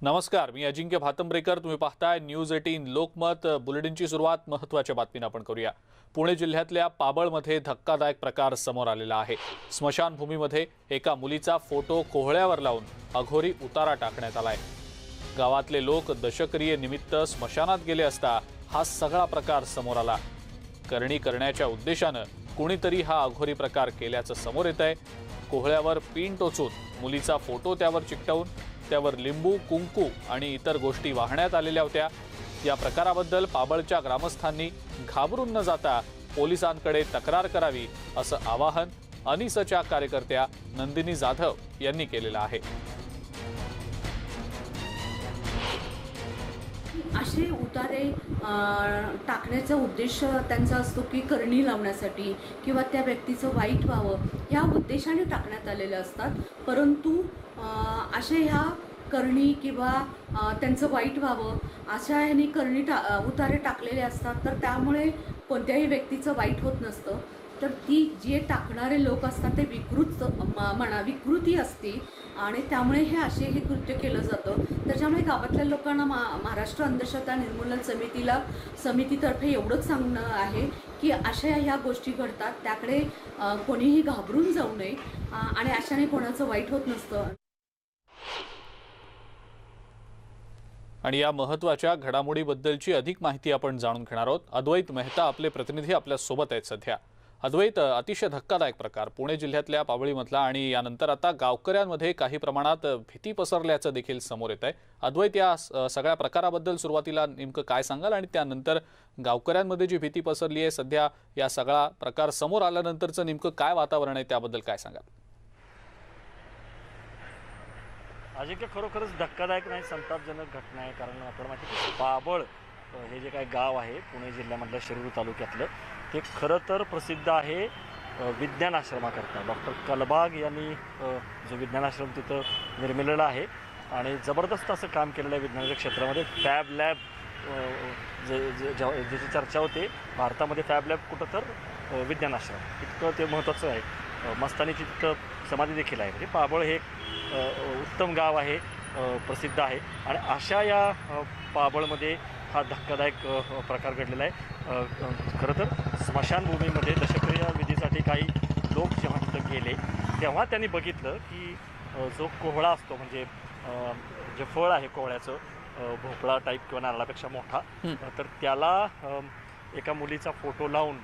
नमस्कार, मी अजिंक्य भातंब्रेकर. तुम्ही पाहताय न्यूज 18 लोकमत. बुलेटिनची सुरुवात महत्त्वाच्या बातमीने आपण करूया. पुणे जिल्ह्यातल्या पाबळमध्ये धक्कादायक प्रकार समोर आलेला आहे. स्मशानभूमीमध्ये एका मुलीचा फोटो कोहळ्यावर लावून अघोरी उतारा टाकण्यात आलाय. गावातले लोक दशक्रिये निमित्त स्मशानात गेले असता हा सगळा प्रकार समोर आला. करणी करण्याच्या उद्देशाने कोणीतरी हा अघोरी प्रकार केल्याचं समोर येतंय. कोहळ्यावर पिन टोचून मुलीचा फोटो त्यावर चिकटवून त्यावर लिंबू, कुंकू आणि इतर गोष्टी वाहण्यात आलेल्या होत्या. या प्रकाराबद्दल पाबळच्या ग्रामस्थांनी घाबरून न जाता पोलिसांकडे तक्रार करावी असं आवाहन अनिसच्या कार्यकर्त्या नंदिनी जाधव यांनी केलेलं आहे. असे उतारे टाकण्याचा उद्देश त्यांचा असतो की करणी लावण्यासाठी किंवा त्या व्यक्तीचं वाईट व्हावं ह्या उद्देशाने टाकण्यात आलेले असतात. परंतु असे ह्या करणी किंवा त्यांचं वाईट व्हावं अशा ह्याने उतारे टाकलेले असतात. तर त्यामुळे कोणत्याही व्यक्तीचं वाईट होत नसतं. तर ती जे टाकणारे लोक असतात ते विकृती असते आणि त्यामुळे हे कृत्य केलं जातं. त्याच्यामुळे गावातल्या लोकांना महाराष्ट्र अंधश्रद्धा निर्मूलन समितीतर्फे एवढंच सांगणं आहे की अशा ह्या गोष्टी घडतात त्याकडे कोणीही घाबरून जाऊ नये आणि अशाने कोणाचं वाईट होत नसतं. आणि या महत्त्वाच्या घडामोडीबद्दलची अधिक माहिती आपण जाणून घेणार आहोत. अद्वैत मेहता आपले प्रतिनिधी आपल्या सोबत आहेत सध्या. अद्वैत, अतिशय धक्कादायक प्रकार पुणे जिल्ह्यातल्या पाबळीमधला आणि यानंतर आता गावकऱ्यांमध्ये काही प्रमाणात भीती पसरल्याचं देखील समोर येत आहे. अद्वैत, या सगळ्या प्रकाराबद्दल सुरुवातीला नेमकं काय सांगाल आणि त्यानंतर गावकऱ्यांमध्ये जी भीती पसरली आहे सध्या या सगळा प्रकार समोर आल्यानंतरचं नेमकं काय वातावरण आहे त्याबद्दल काय सांगाल? अजिंक्य, खरोखरच धक्कादायक नाही, संतापजनक घटना आहे. कारण आपल्याला माहिती आहे की पाबळ हे जे काही गाव आहे पुणे जिल्ह्यामधलं शिरूर तालुक्यातलं ते खरं तर प्रसिद्ध आहे विज्ञान आश्रमाकरता. डॉक्टर कलबाग यांनी जो विज्ञान आश्रम तिथं निर्मिलेला आहे आणि जबरदस्त असं काम केलेलं आहे विज्ञानाच्या क्षेत्रामध्ये. फॅब लॅब ज्याची चर्चा होते भारतामध्ये, फॅब लॅब कुठं तर विज्ञान आश्रम इतकं ते महत्त्वाचं आहे. मस्तानीची तिथं समाधी देखील आहे. म्हणजे पाबळ हे उत्तम गाव आहे, प्रसिद्ध आहे आणि अशा या पाबळमध्ये हा धक्कादायक प्रकार घडलेला आहे. खरं तर स्मशानभूमीमध्ये दशक्रिया विधीसाठी काही लोक जेव्हा तिथं गेले तेव्हा त्यांनी बघितलं की जो कोहळा असतो म्हणजे जे फळ आहे कोहळ्याचं, भोपळा टाईप किंवा नारळापेक्षा मोठा, तर त्याला एका मुलीचा फोटो लावून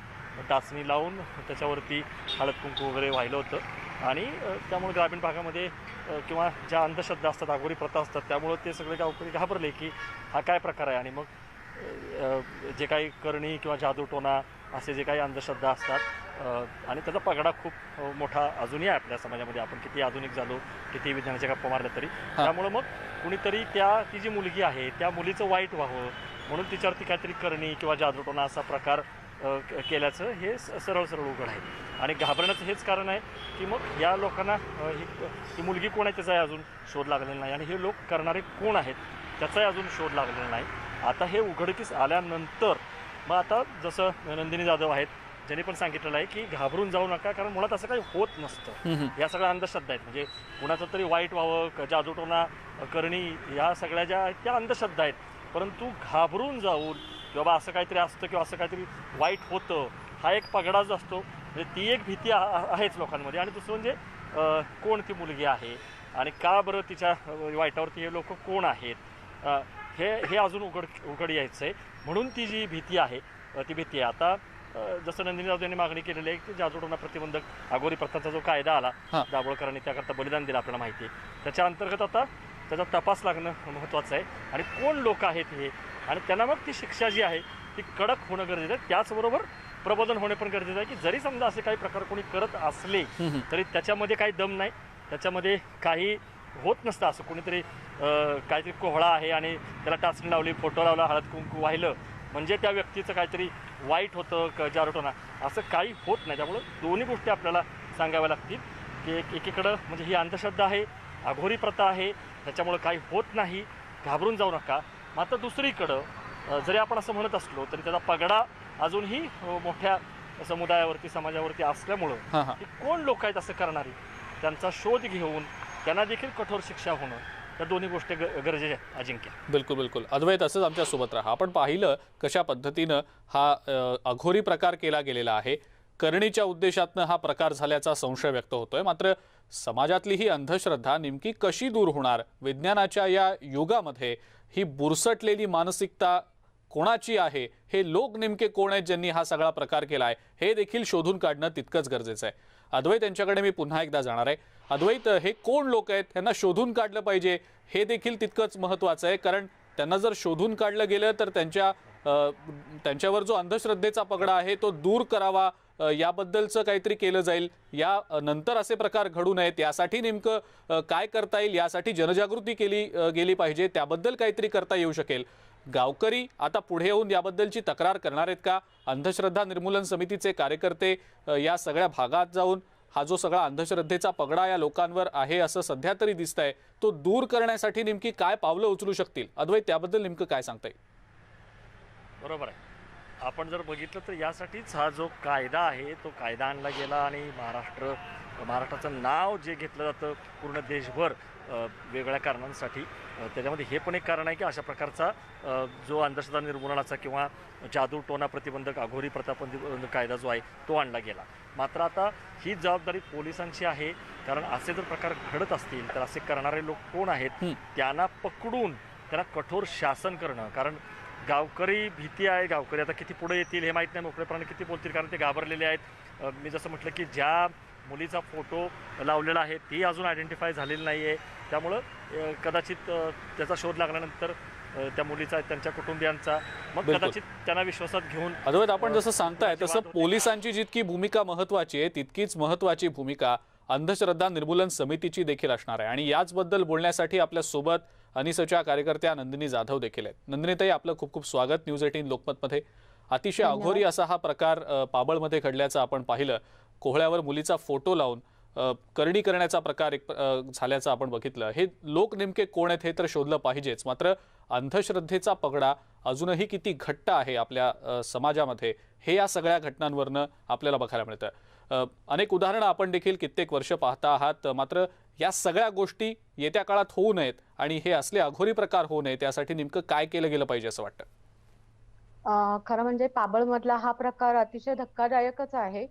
टाचणी लावून त्याच्यावरती हळद कुंकू वगैरे वाहिलं होतं आणि त्यामुळे ग्रामीण भागामध्ये किंवा ज्या अंधश्रद्धा असतात, अघोरी प्रथा असतात, त्यामुळं ते सगळे गावकरी घाबरले की हा काय प्रकार आहे. आणि मग जे काही करणी किंवा जादूटोणा असे जे काही अंधश्रद्धा असतात आणि त्याचा पगडा खूप मोठा अजूनही आहे आपल्या समाजामध्ये. आपण किती आधुनिक झालो, किती विज्ञानाच्या गप्पा मारल्या तरी. त्यामुळं मग कुणीतरी ती जी मुलगी आहे त्या मुलीचं वाईट व्हावं म्हणून तिच्यावरती काहीतरी करणी किंवा जादूटोणा असा प्रकार केल्याचं हे सरळ उघड आहे. आणि घाबरण्याचं हेच कारण आहे की मग या लोकांना ही मुलगी कोण आहे त्याचाही अजून शोध लागलेला नाही आणि हे लोक करणारे कोण आहेत त्याचाही अजून शोध लागलेला नाही. आता हे उघडकीस आल्यानंतर मग आता जसं नंदिनी जाधव आहेत ज्यांनी पण सांगितलेलं आहे की घाबरून जाऊ नका, कारण मुळात असं काही होत नसतं. या सगळ्या अंधश्रद्धा आहेत. म्हणजे कुणाचं तरी वाईट व्हावं, जादूटोणा करणी, या सगळ्या ज्या आहेत त्या अंधश्रद्धा आहेत. परंतु घाबरून जाऊन किंवा असं काहीतरी असतं किंवा असं काहीतरी वाईट होतं हा एक पगडाच असतो. म्हणजे ती एक भीती आहेच लोकांमध्ये. आणि दुसरं म्हणजे कोण ती मुलगी आहे आणि का बरं तिच्या वाईटावरती हे लोक कोण आहेत हे अजून उघड यायचं आहे. म्हणून ती जी भीती आहे ती भीती आहे. आता जसं नंदिनी जाधव यांनी मागणी केलेली आहे की जादूटोणा प्रतिबंधक अघोरी प्रथाचा जो कायदा आला, दाभोळकरांनी त्याकरता बलिदान दिलं आपल्याला माहिती आहे, त्याच्या अंतर्गत आता त्याचा तपास लागणं महत्त्वाचं आहे. आणि कोण लोक आहेत हे आणि त्यांना मग ती शिक्षा जी आहे ती कडक होणं गरजेचं आहे. त्याचबरोबर प्रबोधन होणे पण गरजेचं आहे की जरी समजा असे काही प्रकार कोणी करत असले तरी त्याच्यामध्ये काही दम नाही, त्याच्यामध्ये काही होत नसतं. असं कोणीतरी काहीतरी कोहळा आहे आणि त्याला टाचणी लावली, फोटो लावला, हळद कुंकू वाहिलं म्हणजे त्या व्यक्तीचं काहीतरी वाईट होतं, जादूटोणा असं काही होत नाही. त्यामुळं दोन्ही गोष्टी आपल्याला सांगाव्या लागतील की एकीकडं म्हणजे ही अंधश्रद्धा आहे, अघोरी प्रथा आहे, त्याच्यामुळं काही होत नाही, घाबरून जाऊ नका. मात्र दुसरीकडं जरी आपण असं म्हणत असलो तरी त्याचा पगडा अजूनही मोठ्या समुदायावरती, समाजावरती असल्यामुळं की कोण लोक आहेत असं करणारी त्यांचा शोध घेऊन त्यांना देखील कठोर शिक्षा होणं त्या दोन्ही गोष्टी गरजेच्या आहेत अजिंक्य. बिलकुल बिलकुल अद्वैत, असंच आमच्या सोबत राहा. आपण पाहिलं कशा पद्धतीनं हा अघोरी प्रकार केला गेलेला आहे. करणीच्या उद्देशातनं हा प्रकार झाल्याचा संशय व्यक्त होतोय. मात्र समाजातली ही अंधश्रद्धा नेमकी कशी दूर होणार? विज्ञानाच्या या युगामध्ये ही बुरसटलेली मानसिकता कोणाची आहे? हे लोक नेमके कोण आहेत ज्यांनी हा सगळा प्रकार केलाय? हे देखील शोधून काढणं तितकंच गरजेचं आहे. अद्वैत यांच्याकडे मी पुन्हा एकदा जाणार आहे. अद्वैत, हे कोण लोक आहेत? त्यांना शोधून काढलं पाहिजे, हे देखील तितकंच महत्त्वाचं आहे. कारण त्यांना जर शोधून काढलं गेलं तर त्यांच्यावर जो अंधश्रद्धेचा पगडा आहे तो दूर करावा, याबद्दलचं काहीतरी केलं जाईल. या नंतर असे प्रकार घडू नयेत यासाठी नेमकं काय करता येईल? यासाठी जनजागृती केली गेली पाहिजे, त्याबद्दल काहीतरी करता येऊ शकेल. गावकरी आता पुढे येऊन याबद्दलची तक्रार करणार आहेत का? अंधश्रद्धा निर्मूलन समितीचे कार्यकर्ते या सगळ्या भागात जाऊन हा जो सगळा अंधश्रद्धेचा पगडा या लोकांवर आहे असं सध्या तरी दिसतंय, तो दूर करण्यासाठी नेमकी काय पावलं उचलू शकतील? अद्वैत, त्याबद्दल नेमकं काय सांगता येईल? बरोबर आहे. आपण जर बघितलं तर यासाठीच हा जो कायदा आहे तो कायदा आणला गेला आणि महाराष्ट्राचं नाव जे घेतलं जातं पूर्ण देशभर वेगळ्या कारणांसाठी, त्याच्यामध्ये हे पण एक कारण आहे की अशा प्रकारचा जो अंधश्रद्धा निर्मूलनाचा किंवा जादू टोना प्रतिबंधक अघोरी प्रथा प्रतिबंधक कायदा जो आहे तो आणला गेला. मात्र आता ही जबाबदारी पोलिसांची आहे. कारण असे जर प्रकार घडत असतील तर असे करणारे लोक कोण आहेत त्यांना पकडून त्यांना कठोर शासन करणं. कारण गावकरी भीती आहे, गावकरी आता किती पुढे येतील हे माहीत नाही, मोकळेपणाने किती बोलतील, कारण ते घाबरलेले आहेत. मी जसं म्हटलं की ज्या मुलीचा फोटो लावलेला आहे ती अजून आयडेंटिफाय झालेली नाही आहे. त्यामुळं कदाचित त्याचा शोध लागल्यानंतर त्या मुलीचा, त्यांच्या कुटुंबियांचा, मग कदाचित त्यांना विश्वासात घेऊन. अद्वैत, आपण जसं सांगताय तसं पोलिसांची जितकी भूमिका महत्त्वाची आहे तितकीच महत्त्वाची भूमिका अंधश्रद्धा निर्मूलन समितीची देखील असणार आहे. आणि याचबद्दल बोलण्यासाठी आपल्या सोबत अनिसच्या कार्यकर्त्या नंदिनी जाधव देखील आहेत. नंदिनीताई, आपलं खूप खूप स्वागत न्यूज 18 लोकमतमध्ये. अतिशय अघोरी असा हा प्रकार पाबळमध्ये घडल्याचं आपण पाहिलं. कोहळ्यावर मुलीचा फोटो लावून करणी करण्याचा प्रकार झाल्याचं आपण बघितलं. हे लोक नेमके कोण आहेत हे तर शोधलं पाहिजेच. मात्र अंधश्रद्धेचा पगडा अजूनही किती घट्ट आहे आपल्या समाजामध्ये हे या सगळ्या घटनांवरनं आपल्याला बघायला मिळतं. अनेक उदाहरणं आपण देखील कित्येक वर्ष पाहता आहात. मात्र या सगळ्या गोष्टी येत्या काळात होऊ नयेत आणि हे असले अघोरी प्रकार होऊ नयेत यासाठी नेमकं काय केलं गेलं पाहिजे असं वाटतं? खरं म्हणजे पाबळमधला हा प्रकार अतिशय धक्कादायकच आहे.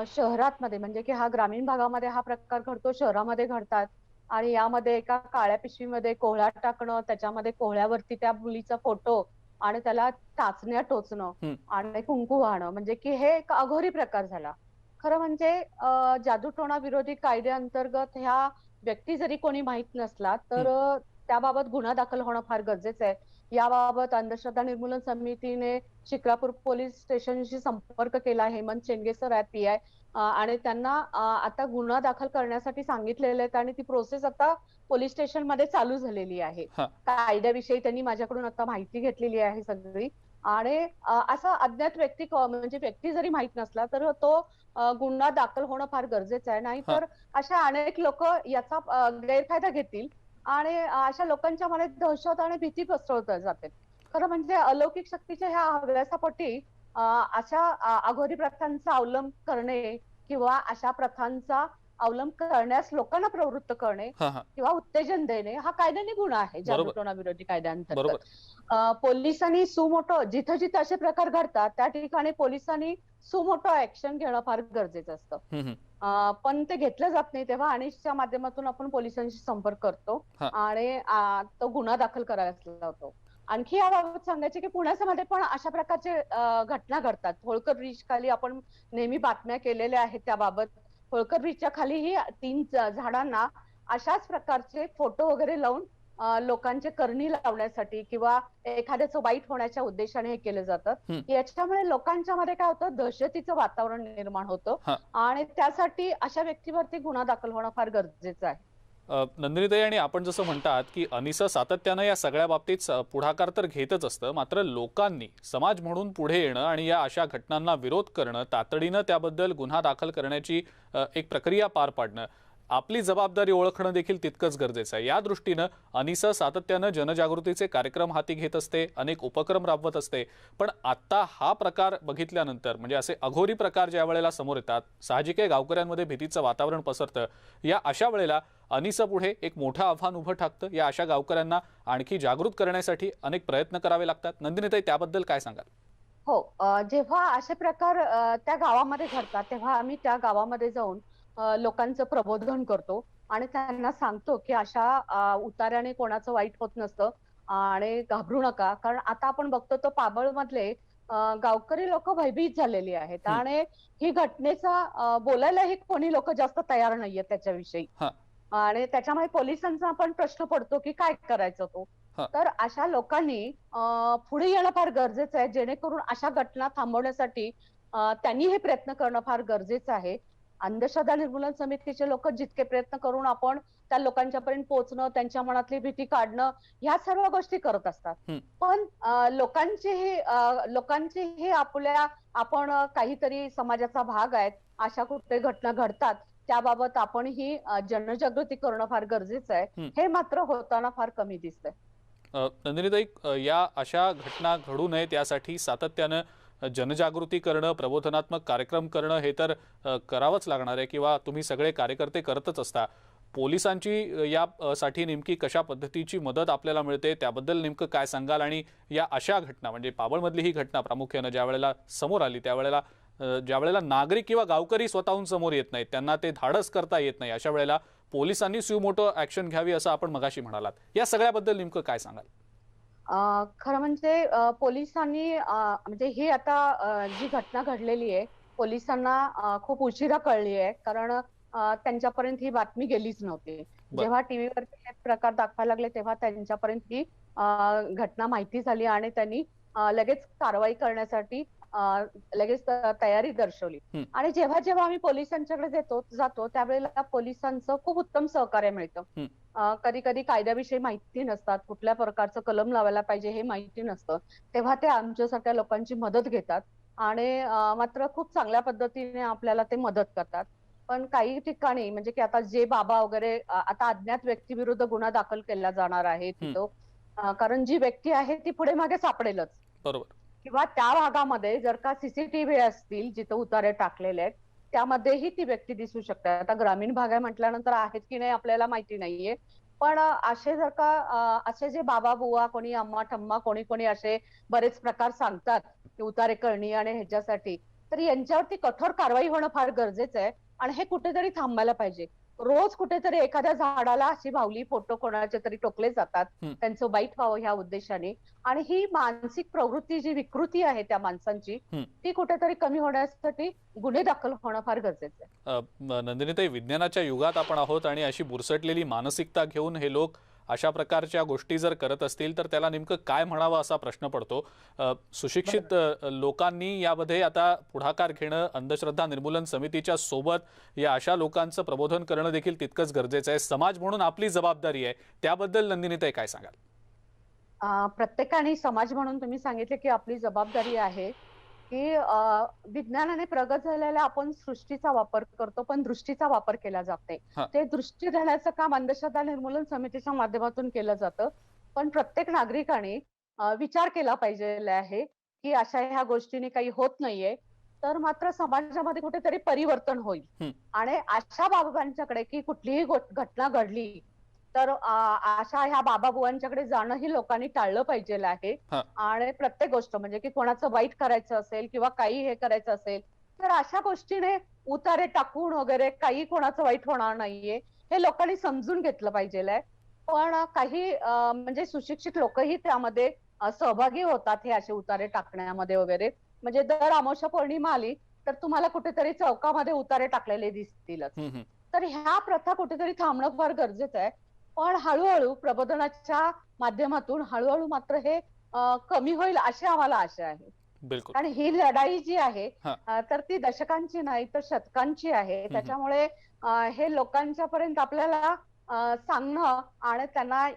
शहरात म्हणजे की हा ग्रामीण भागामध्ये हा प्रकार घडतो, शहरामध्ये घडतात. आणि यामध्ये एका काळ्या पिशवीमध्ये कोहळा टाकणं, त्याच्यामध्ये कोहळ्यावरती त्या मुलीचा फोटो आणि त्याला टाचण्या टोचणं आणि कुंकू वाहणं, म्हणजे की हे एक अघोरी प्रकार झाला. खरं म्हणजे जादूटोणा विरोधी कायद्याअंतर्गत ह्या व्यक्ती जरी कोणी माहित नसला तर त्याबाबत गुन्हा दाखल होणं फार गरजेचं आहे. याबाबत अंधश्रद्धा निर्मूलन समितीने शिक्रापूर पोलीस स्टेशनशी संपर्क केला. हेमंत शेंडगे सर आहेत PI, आणि त्यांना आता गुन्हा दाखल करण्यासाठी सांगितलेले आहेत आणि ती प्रोसेस आता पोलीस स्टेशन मध्ये चालू झालेली आहे. कायद्याविषयी त्यांनी माझ्याकडून आता माहिती घेतलेली आहे सगळी. आणि असा अज्ञात व्यक्ती जरी माहित नसला तर तो गुन्हा दाखल होणं फार गरजेचं आहे. नाहीतर अशा अनेक लोक याचा गैरफायदा घेतील आणि अशा लोकांच्या मनात दहशत आणि भीती पसरवता जाते. खरं म्हणजे अलौकिक शक्तीच्या ह्या हव्यासापोटी अशा अघोरी प्रथांचा अवलंब करणे किंवा अशा प्रथांचा अवलंब करण्यास लोकांना प्रवृत्त करणे किंवा उत्तेजन देणे हा कायद्याने गुन्हा आहे जादूटोणा विरोधी कायद्याअंतर्गत. पोलिसांनी सुमोटो जिथं जिथं असे प्रकार घडतात त्या ठिकाणी पोलिसांनी सुमोटो ऍक्शन घेणं फार गरजेचं असतं. पण ते घेतलं जात नाही. तेव्हा अनिशच्या माध्यमातून आपण पोलिसांशी संपर्क करतो आणि तो गुन्हा दाखल करायला लावतो. आणखी याबाबत सांगायचे की पुण्यामध्ये पण अशा प्रकारचे घटना घडतात. होळकर ब्रिज खाली आपण नेहमी बातम्या केलेल्या आहेत त्याबाबत. होळकर ब्रिजच्या खालीही 3 झाडांना अशाच प्रकारचे फोटो वगैरे लावून लोकांचे करणी लावण्यासाठी किंवा एखाद्याचं वाईट होण्याच्या उद्देशाने हे केलं जातं. याच्यामुळे लोकांच्या मध्ये काय होतं, दहशतीचं वातावरण निर्माण होतं आणि त्यासाठी अशा व्यक्तीवरती गुन्हा दाखल होणं फार गरजेचं आहे. नंदिनीताई, आणि आपण जसं म्हणतात की अनिसा सातत्यानं या सगळ्या बाबतीत पुढाकार तर घेतच असतं, मात्र लोकांनी समाज म्हणून पुढे येणं आणि या अशा घटनांना विरोध करणं, तातडीनं त्याबद्दल गुन्हा दाखल करण्याची एक प्रक्रिया पार पाडणं, आपली जबाबदारी ओळखणं देखील तितकंच गरजेचं आहे। या दृष्टीनं अनिसा सातत्यानं जनजागृतीचे कार्यक्रम हाती घेत असते, अनेक उपक्रम राबवत असते। पण आता हा प्रकार बघितल्यानंतर म्हणजे असे अघोरी प्रकार ज्या वेळेला समोर येतात, साहजिक आहे गावकऱ्यांमध्ये भीतीचं वातावरण पसरतं। या अशा वेळेला अनिसा पुढे एक मोठं आव्हान उभं ठाकतं। या अशा गावकऱ्यांना आणखी जागृत करण्यासाठी अनेक प्रयत्न करावे लागतात। नंदिनीताई, त्याबद्दल काय सांगाल? हो. जेव्हा असे प्रकार त्या गावामध्ये घडतात तेव्हा आम्ही त्या गावामध्ये जाऊन लोकांचं प्रबोधन करतो आणि त्यांना सांगतो की अशा उतार्याने कोणाचं वाईट होत नसतं आणि घाबरू नका. कारण आता आपण बघतो तो पाबळमधले गावकरी लोक भयभीत झालेली आहेत आणि ही घटनेचा बोलायलाही कोणी लोक जास्त तयार नाहीयेत त्याच्याविषयी. हा. आणि त्याच्यामुळे पोलिसांचा पण प्रश्न पडतो की काय करायचं तो. हा. तर अशा लोकांनी पुढे येणं फार गरजेचं आहे, जेणेकरून अशा घटना थांबवण्यासाठी त्यांनी हे प्रयत्न करणं फार गरजेचं आहे. अंधश्रद्धा निर्मूलन समितीचे लोक जितके प्रयत्न करून आपण त्या लोकांच्यापर्यंत पोहोचणं, त्यांच्या मनातली भीती काढणं, ह्या सर्व गोष्टी करत असतात. पण लोकांचे हे आपण काहीतरी समाजाचा भाग आहेत, अशा कुठे घटना घडतात त्याबाबत आपण ही जनजागृती करणं फार गरजेचं आहे. हे मात्र होताना फार कमी दिसतंय. नंदिनीताई, या अशा घटना घडू नये त्यासाठी सातत्यानं जनजागृती करणं, प्रबोधनात्मक कार्यक्रम करणं हे तर करावंच लागणार आहे किंवा तुम्ही सगळे कार्यकर्ते करतच असता। पोलिसांची यासाठी नेमकी कशा पद्धतीची मदत आपल्याला मिळते त्याबद्दल नेमकं काय सांगाल? आणि या अशा घटना म्हणजे पाबळमधली ही घटना प्रामुख्यानं ज्या वेळेला समोर आली ज्यावेळेला नागरिक किंवा गावकरी स्वतःहून समोर येत नाहीत, त्यांना ते धाडस करता येत नाही, अशा वेळेला पोलिसांनी सुमोटो ऍक्शन घ्यावी असं आपण मगाशी म्हणालात। या सगळ्याबद्दल नेमकं काय सांगाल? खरं म्हणजे पोलिसांनी म्हणजे ही आता जी घटना घडलेली आहे पोलिसांना खूप उशिरा कळली आहे, कारण त्यांच्यापर्यंत ही बातमी गेलीच नव्हती. जेव्हा टीव्हीवर हे प्रकार दाखवायला लागले तेव्हा त्यांच्यापर्यंत ही घटना माहिती झाली आणि त्यांनी लगेच कारवाई करण्यासाठी लगेच तयारी दर्शवली. आणि जेव्हा जेव्हा आम्ही पोलिसांच्याकडे जातो त्यावेळेला पोलिसांचं खूप उत्तम सहकार्य मिळतं. कधी कधी कायद्याविषयी माहिती नसतात, कुठल्या प्रकारचं कलम लावायला पाहिजे हे माहिती नसतं, तेव्हा ते आमच्यासारख्या लोकांची मदत घेतात आणि मात्र खूप चांगल्या पद्धतीने आपल्याला ते मदत करतात. पण काही ठिकाणी म्हणजे की आता जे बाबा वगैरे आता अज्ञात व्यक्तीविरुद्ध गुन्हा दाखल केला जाणार आहे तिथं, कारण जी व्यक्ती आहे ती पुढे मागे सापडेलच. बरोबर. किंवा त्या भागामध्ये जर का सीसीटीव्ही असतील जिथं उतारे टाकलेले आहेत त्यामध्येही ती व्यक्ती दिसू शकते. आता ग्रामीण भाग आहे म्हटल्यानंतर आहेत की नाही आपल्याला माहिती नाहीये, पण असे जर का असे जे बाबा बुवा कोणी अम्मा ठम्मा कोणी असे बरेच प्रकार सांगतात की उतारे करणी आणि ह्याच्यासाठी, तर यांच्यावरती कठोर कारवाई होणं फार गरजेचं आहे आणि हे कुठेतरी थांबायला पाहिजे. रोज कुठेतरी एखाद्या झाडाला अशी भावली फोटो कोणाचे तरी टोकले जातात, त्यांचं वाईट व्हावं ह्या उद्देशाने, आणि ही मानसिक प्रवृत्ती जी विकृती आहे त्या माणसांची ती कुठेतरी कमी होण्यासाठी गुन्हे दाखल होणं फार गरजेचं आहे. नंदिनीताई, विज्ञानाच्या युगात आपण आहोत आणि अशी बुरसटलेली मानसिकता घेऊन हे लोक अशा प्रकारच्या गोष्टी जर करत असतील तर त्याला नेमकं काय म्हणावं असा प्रश्न पडतो। सुशिक्षित लोकांनी यामध्ये आता पुढाकार घेणं, अंधश्रद्धा निर्मूलन समितीच्या सोबत या अशा लोकांचं प्रबोधन करणं देखील तितकंच गरजेचं आहे। समाज म्हणून आपली जबाबदारी आहे, त्याबद्दल नंदिनीताई काय सांगाल? प्रत्येकाने समाज म्हणून तुम्ही सांगितले की आपली जबाबदारी आहे की विज्ञानाने प्रगत झालेल्या आपण सृष्टीचा वापर करतो पण दृष्टीचा वापर केला जात नाही. ते दृष्टी देण्याचं काम अंधश्रद्धा निर्मूलन समितीच्या माध्यमातून केलं जातं. पण प्रत्येक नागरिकाने विचार केला पाहिजे आहे की अशा ह्या गोष्टीने काही होत नाहीये, तर मात्र समाजामध्ये कुठेतरी परिवर्तन होईल. आणि अशा बाबांच्याकडे की कुठलीही घटना घडली तर अशा ह्या बाबा बुवांच्याकडे जाणं ही लोकांनी टाळलं पाहिजे आहे. आणि प्रत्येक गोष्ट म्हणजे की कोणाचं वाईट करायचं असेल किंवा काही हे करायचं असेल तर अशा गोष्टीने उतारे टाकून वगैरे काही कोणाचं वाईट होणार नाहीये हे लोकांनी समजून घेतलं पाहिजे. पण काही म्हणजे सुशिक्षित लोकही त्यामध्ये सहभागी होतात हे असे उतारे टाकण्यामध्ये वगैरे. म्हणजे दर अमावस्या पौर्णिमा आली तर तुम्हाला कुठेतरी चौकामध्ये उतारे टाकलेले दिसतीलच. तर ह्या प्रथा कुठेतरी थांबणं फार गरजेचं आहे. पण हळूहळू प्रबोधनाच्या माध्यमातून हळूहळू मात्र हे कमी होईल अशी आम्हाला आशा आहे. बिलकुल. आणि ही लढाई जी आहे तर ती दशकांची नाही तर शतकांची आहे. त्याच्यामुळे हे लोकांच्या पर्यंत आपल्याला सांगणं आणि त्यांना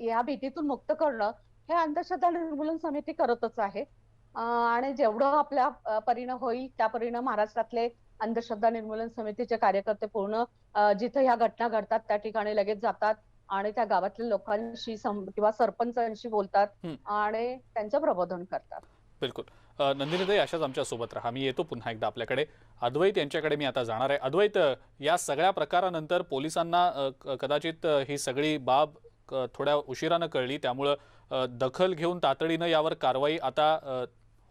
या भीतीतून मुक्त करणं हे अंधश्रद्धा निर्मूलन समिती करतच आहे. आणि जेवढं आपल्या परीनं होईल त्या परीनं महाराष्ट्रातले अंधश्रद्धा निर्मूलन समितीचे कार्यकर्ते पूर्ण जिथे ह्या घटना घडतात त्या ठिकाणी लगेच जातात आणि त्या गावातल्या लोकांशी किंवा सरपंचांशी बोलतात आणि त्यांचं प्रबोधन करतात. बिलकुल. नंदिनीताई, अशाच आमच्या सोबत राहा. मी येतो पुन्हा एकदा आपल्याकडे. अद्वैत यांच्याकडे मी आता जाणार आहे. अद्वैत, या सगळ्या प्रकारानंतर पोलिसांना कदाचित ही सगळी बाब थोड्या उशिरानं कळली, त्यामुळं दखल घेऊन तातडीनं यावर कारवाई आता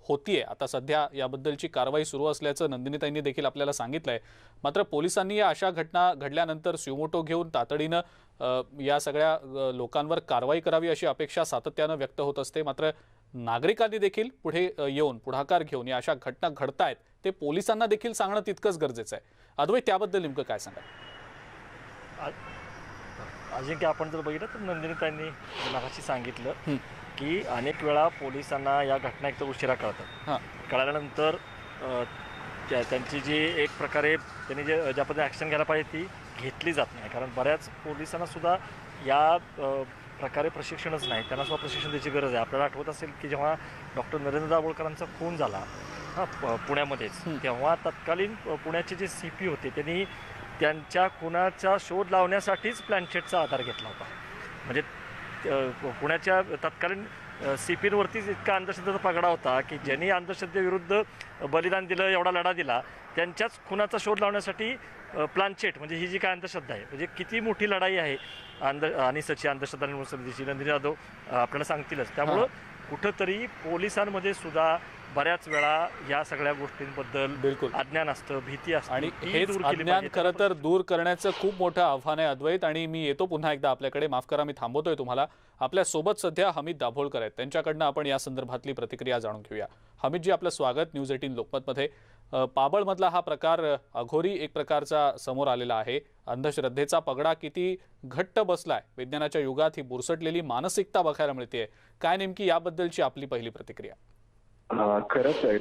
होतीये. आता सध्या याबद्दलची कारवाई सुरू असल्याचं नंदिनीताईंनी देखील आपल्याला सांगितलंय. मात्र पोलिसांनी या अशा घटना घडल्यानंतर स्युमोटो घेऊन तातडीनं या सगळ्या लोकांवर कारवाई करावी अशी अपेक्षा सातत्यानं व्यक्त होत असते. मात्र नागरिकांनी देखील पुढे येऊन पुढाकार घेऊन या अशा घटना घडतायत ते पोलिसांना देखील सांगणं तितकंच गरजेचं आहे. अद्वैत, त्याबद्दल नेमकं काय सांगाल? अजिंक्य, आपण जर बघितलं तर नंदिनीताईंनी मगाशी सांगितलं की अनेक वेळा पोलिसांना या घटना एक तर उशिरा कळतात. कळाल्यानंतर त्यांची जी एक प्रकारे त्यांनी ज्या पद्धतीने ॲक्शन घ्यायला पाहिजे ती घेतली जात नाही. कारण बऱ्याच पोलिसांना सुद्धा या प्रकारे प्रशिक्षणच नाही, त्यांना सुद्धा प्रशिक्षण द्यायची गरज आहे. आपल्याला आठवत असेल की जेव्हा डॉक्टर नरेंद्र दाभोळकरांचा खून झाला पुण्यामध्येच, तेव्हा तत्कालीन पुण्याचे जे CP होते त्यांनी त्यांच्या खुनाचा शोध लावण्यासाठीच प्लॅनचेटचा आधार घेतला होता. म्हणजे पुण्याच्या तत्कालीन CPवरतीच इतका अंधश्रद्धेचा पगडा होता की ज्यांनी अंधश्रद्धेविरुद्ध बलिदान दिलं, एवढा लढा दिला, त्यांच्याच खुनाचा शोध लावण्यासाठी प्लॅनचेट म्हणजे ही जी काय अंधश्रद्धा आहे, म्हणजे किती मोठी लढाई आहे अनिसची अंधश्रद्धा निर्मूलन समितीची, नंदिनी जाधव आपल्याला सांगतीलच. त्यामुळं कुठंतरी पोलिसांमध्ये सुद्धा बऱ्याच वेळा या सगळ्या गोष्टींबद्दल बिलकुल अज्ञान असतं, भीती असते आणि हेच अज्ञान खरं तर दूर करण्याचं खूप मोठं आव्हान आहे अद्वैत. आणि मी येतो पुन्हा एकदा आपल्याकडे. माफ करा, मी थांबवतोय तुम्हाला. आपल्या सोबत सध्या हमीद दाभोळकर आहेत, त्यांच्याकडनं आपण या संदर्भातली प्रतिक्रिया जाणून घेऊया. हमीदजी, आपलं स्वागत न्यूज 18 लोकमतमध्ये. पाबळमधला हा प्रकार अघोरी एक प्रकारचा समोर आलेला आहे. अंधश्रद्धेचा पगडा किती घट्ट बसलाय, विज्ञानाच्या युगात ही बुरसटलेली मानसिकता बघायला मिळते. काय नेमकी याबद्दलची आपली पहिली प्रतिक्रिया? खरंच आहे,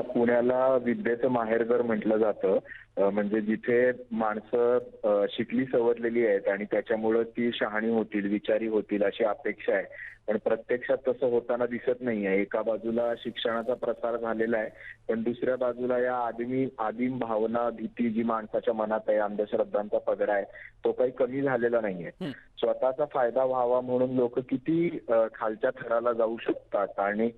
पुण्याला विद्येचं माहेरघर म्हटलं जातं. म्हणजे जिथे माणसं शिकली सवरलेली आहेत आणि त्याच्यामुळं ती शहाणी होतील, विचारी होतील अशी अपेक्षा आहे. पण प्रत्यक्षात तसं होताना दिसत नाहीये. एका बाजूला शिक्षणाचा प्रसार झालेला आहे, पण दुसऱ्या बाजूला या आदिम भावना, भीती जी माणसाच्या मनात आहे, अंधश्रद्धांचा पगडा आहे, तो काही कमी झालेला नाहीये. स्वतःचा फायदा व्हावा म्हणून लोक किती खालच्या थराला जाऊ शकतात आणि